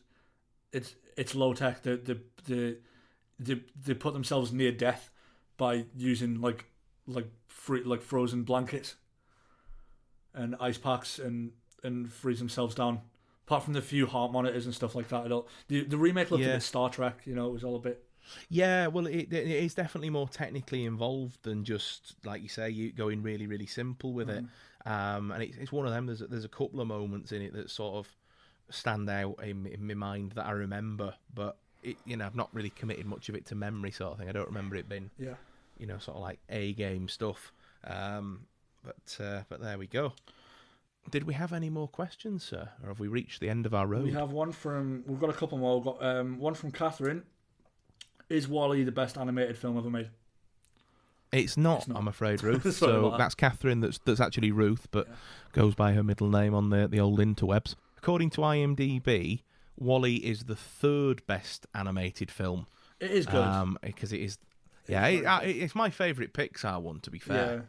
it's low tech. The they put themselves near death by using like frozen blankets and ice packs and freeze themselves down. Apart from the few heart monitors and stuff like that, the remake looked a bit Star Trek. It was all a bit. Yeah, well, it is definitely more technically involved than just, like you say, you going really, really simple with it. And it's one of them. There's a couple of moments in it that sort of stand out in my mind that I remember, but I've not really committed much of it to memory, sort of thing. I don't remember it being, sort of like A-game stuff. But there we go. Did we have any more questions, sir, or have we reached the end of our road? We've got a couple more. We've got one from Catherine. Is WALL-E the best animated film ever made? It's not. I'm afraid, Ruth. So that's Catherine. That's actually Ruth, but goes by her middle name on the old interwebs. According to IMDb, WALL-E is the third best animated film. It is good because it is. It's my favourite Pixar one. To be fair,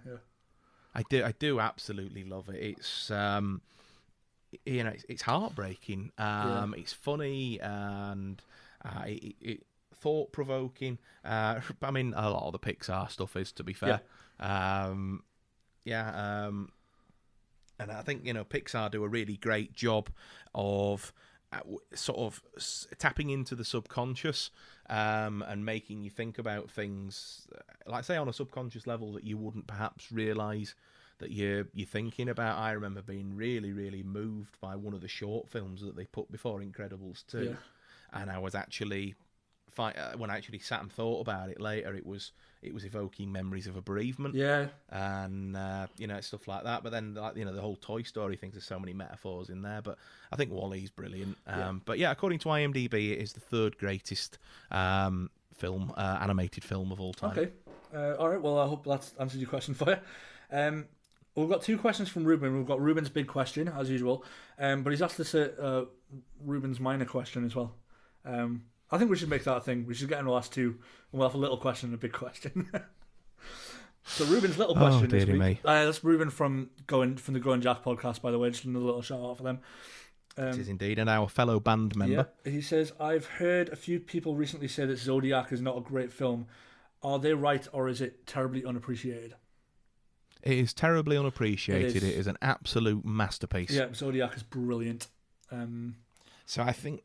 I do absolutely love it. It's it's heartbreaking. It's funny and it thought-provoking. I mean, a lot of the Pixar stuff is, to be fair. And I think Pixar do a really great job of sort of tapping into the subconscious and making you think about things, like say on a subconscious level that you wouldn't perhaps realise that you're thinking about. I remember being really, really moved by one of the short films that they put before Incredibles 2, and I was actually when I actually sat and thought about it later, it was evoking memories of a bereavement, and stuff like that. But then, the whole Toy Story things, there's so many metaphors in there. But I think WALL-E's brilliant. But according to IMDb, it is the third greatest animated film of all time. Okay, all right. Well, I hope that's answered your question for you. We've got two questions from Ruben. We've got Ruben's big question as usual, but he's asked us Ruben's minor question as well. I think we should make that a thing. We should get in the last two, and we'll have a little question and a big question. So Ruben's little question this week. That's Ruben from the Growing Jack podcast, by the way. Just another little shout out for them. It is indeed, and our fellow band member. Yeah, he says, I've heard a few people recently say that Zodiac is not a great film. Are they right, or is it terribly unappreciated? It is terribly unappreciated. It is an absolute masterpiece. Yeah, Zodiac is brilliant. So I think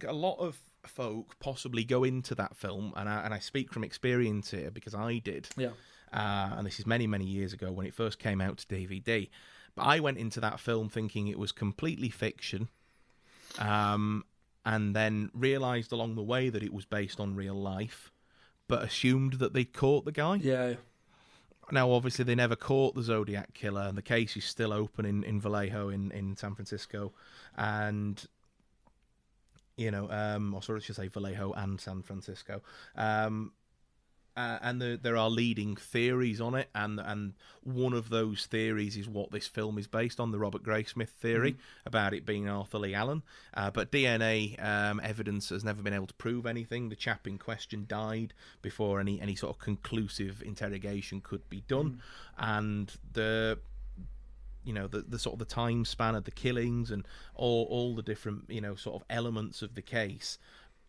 a lot of folk possibly go into that film, and I speak from experience here because I did. Yeah. And this is many, many years ago when it first came out to DVD. But I went into that film thinking it was completely fiction, and then realised along the way that it was based on real life, but assumed that they'd caught the guy. Yeah. Now, obviously, they never caught the Zodiac killer, and the case is still open in Vallejo in San Francisco, and or sorry, I should say Vallejo and San Francisco. And there are leading theories on it, and one of those theories is what this film is based on, the Robert Graysmith theory about it being Arthur Lee Allen. But DNA evidence has never been able to prove anything. The chap in question died before any sort of conclusive interrogation could be done, and the sort of the time span of the killings and all the different sort of elements of the case.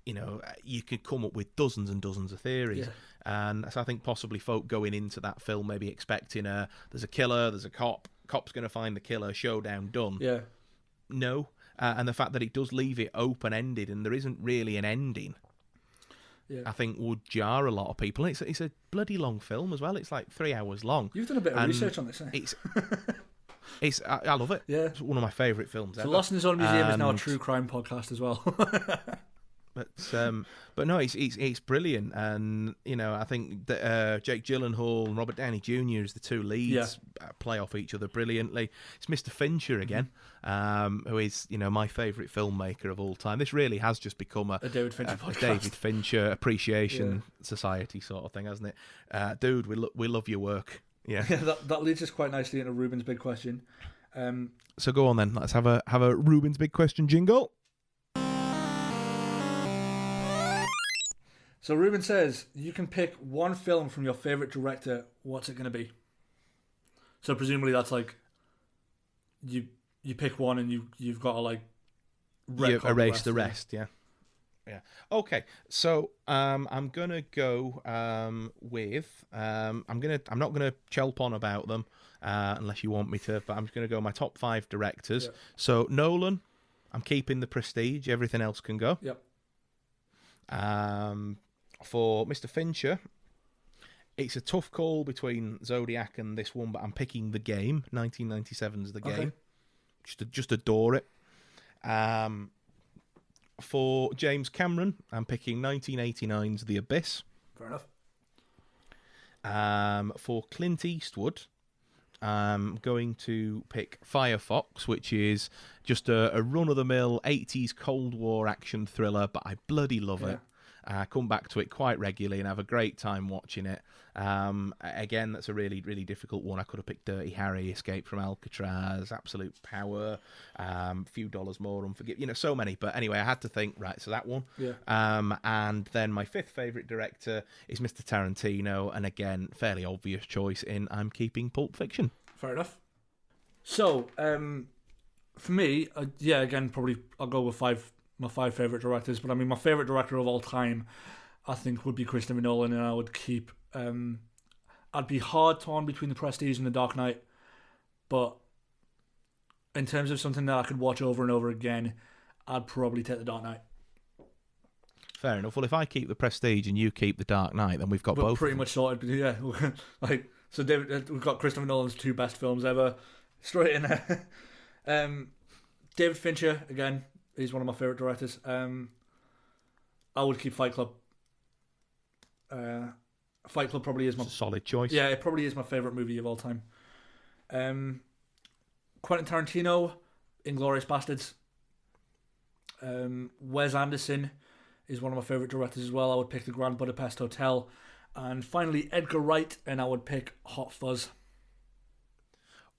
You could come up with dozens and dozens of theories. Yeah. And so I think possibly folk going into that film maybe expecting there's a killer, there's a cop's going to find the killer, showdown done. Yeah. No. And the fact that it does leave it open-ended and there isn't really an ending, I think would jar a lot of people. It's a bloody long film as well. It's like 3 hours long. You've done a bit of research on this, eh? I love it. Yeah. It's one of my favourite films ever. So Lost in His Own Museum is now a true crime podcast as well. But no, it's brilliant, and I think that Jake Gyllenhaal and Robert Downey Jr. as the two leads play off each other brilliantly. It's Mr. Fincher again, who is my favourite filmmaker of all time. This really has just become a David Fincher podcast. A David Fincher appreciation society sort of thing, hasn't it? Dude, we love your work. Yeah, that leads us quite nicely into Ruben's big question. So go on then. Let's have a Ruben's big question jingle. So Ruben says, you can pick one film from your favourite director, what's it going to be? So presumably that's like, you pick one and you've got to like... You erase the rest, yeah. Yeah. Okay. So I'm gonna go with I'm not gonna chelp on about them unless you want me to, but I'm just gonna go my top 5 directors. Yeah. So Nolan, I'm keeping the Prestige. Everything else can go. Yep. For Mr. Fincher, it's a tough call between Zodiac and this one, but I'm picking The Game. 1997's The Game. Okay. Just adore it. For James Cameron, I'm picking 1989's The Abyss. Fair enough. For Clint Eastwood, I'm going to pick Firefox, which is just a run-of-the-mill 80s Cold War action thriller, but I bloody love it. I come back to it quite regularly and have a great time watching it. Again, that's a really, really difficult one. I could have picked Dirty Harry, Escape from Alcatraz, Absolute Power, Few Dollars More, Unforgiven, so many. But anyway, I had to think, right, so that one. Yeah. And then my 5th favourite director is Mr. Tarantino, and again, fairly obvious choice in I'm keeping Pulp Fiction. Fair enough. So, for me, again, probably I'll go with my 5 favourite directors, but I mean, my favourite director of all time, I think, would be Christopher Nolan, and I would keep... I'd be hard torn between The Prestige and The Dark Knight, but in terms of something that I could watch over and over again, I'd probably take The Dark Knight. Fair enough. Well, if I keep The Prestige and you keep The Dark Knight, then we've got both. Pretty much sorted, yeah. So we've got Christopher Nolan's 2 best films ever straight in there. David Fincher, again, he's one of my favourite directors. I would keep Fight Club. Fight Club probably is my... It's a solid choice. Yeah, it probably is my favourite movie of all time. Quentin Tarantino, Inglourious Bastards. Wes Anderson is one of my favourite directors as well. I would pick The Grand Budapest Hotel. And finally, Edgar Wright, and I would pick Hot Fuzz.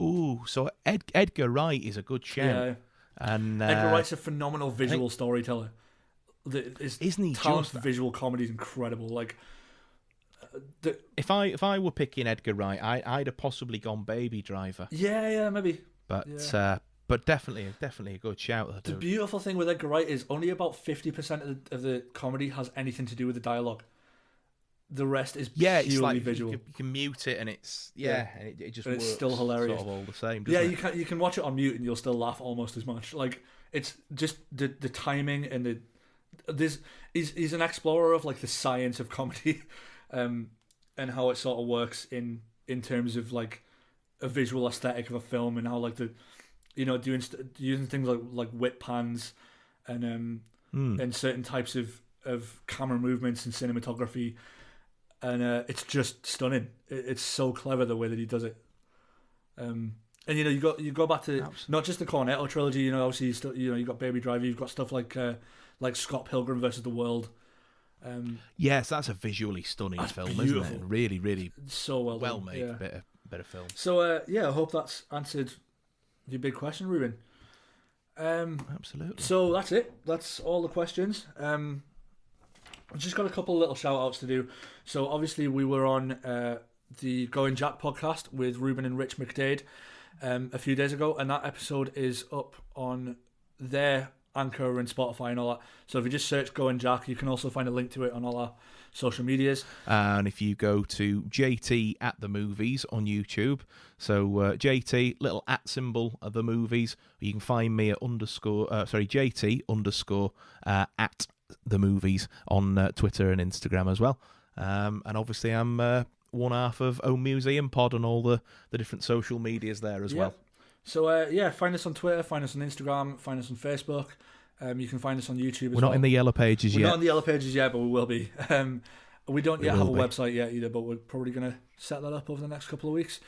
Ooh, so Edgar Wright is a good shout. Yeah. And Edgar Wright's a phenomenal visual storyteller. Isn't he? Talent for visual comedy is incredible. Like, if I were picking Edgar Wright, I'd have possibly gone Baby Driver. Yeah, maybe. But definitely a good shout. The beautiful thing with Edgar Wright is only about 50% of the comedy has anything to do with the dialogue. The rest is purely it's like visual. You can mute it, and it's and it just works. It's still hilarious. Sort of all the same. Yeah, it? you can watch it on mute, and you'll still laugh almost as much. Like, it's just the timing and he's an explorer of like the science of comedy, and how it sort of works in terms of like a visual aesthetic of a film, and how like using things like whip pans and certain types of camera movements and cinematography. And it's just stunning. It's so clever the way that he does it. And you go back to not just the Cornetto trilogy. Obviously you got Baby Driver. You've got stuff like Scott Pilgrim versus the World. Yes, that's a visually stunning film, beautiful. Isn't it? Really, really so well made. Yeah. Bit of film. So I hope that's answered your big question, Ruben. Absolutely. So that's it. That's all the questions. I've just got a couple of little shout-outs to do. So, obviously, we were on the Going Jack podcast with Ruben and Rich McDade a few days ago, and that episode is up on their Anchor and Spotify and all that. So, if you just search Going Jack, you can also find a link to it on all our social medias. And if you go to JT at the Movies on YouTube, so JT, little at symbol of the movies, you can find me at JT _ at the movies on Twitter and Instagram as well. And obviously I'm one half of O Museum Pod and all the different social medias there as well. So find us on Twitter, find us on Instagram, find us on Facebook. You can find us on YouTube as well. We're not in the yellow pages yet. We're not in the yellow pages yet, but we will be. We don't yet have a website yet either, but we're probably going to set that up over the next couple of weeks.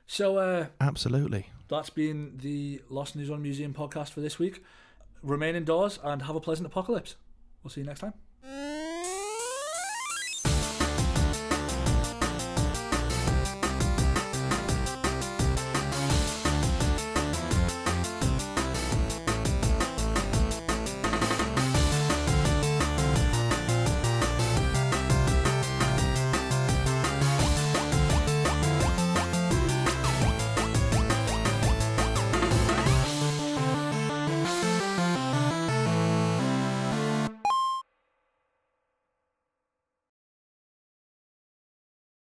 So absolutely. That's been the Lost News on Museum podcast for this week. Remain indoors and have a pleasant apocalypse. We'll see you next time.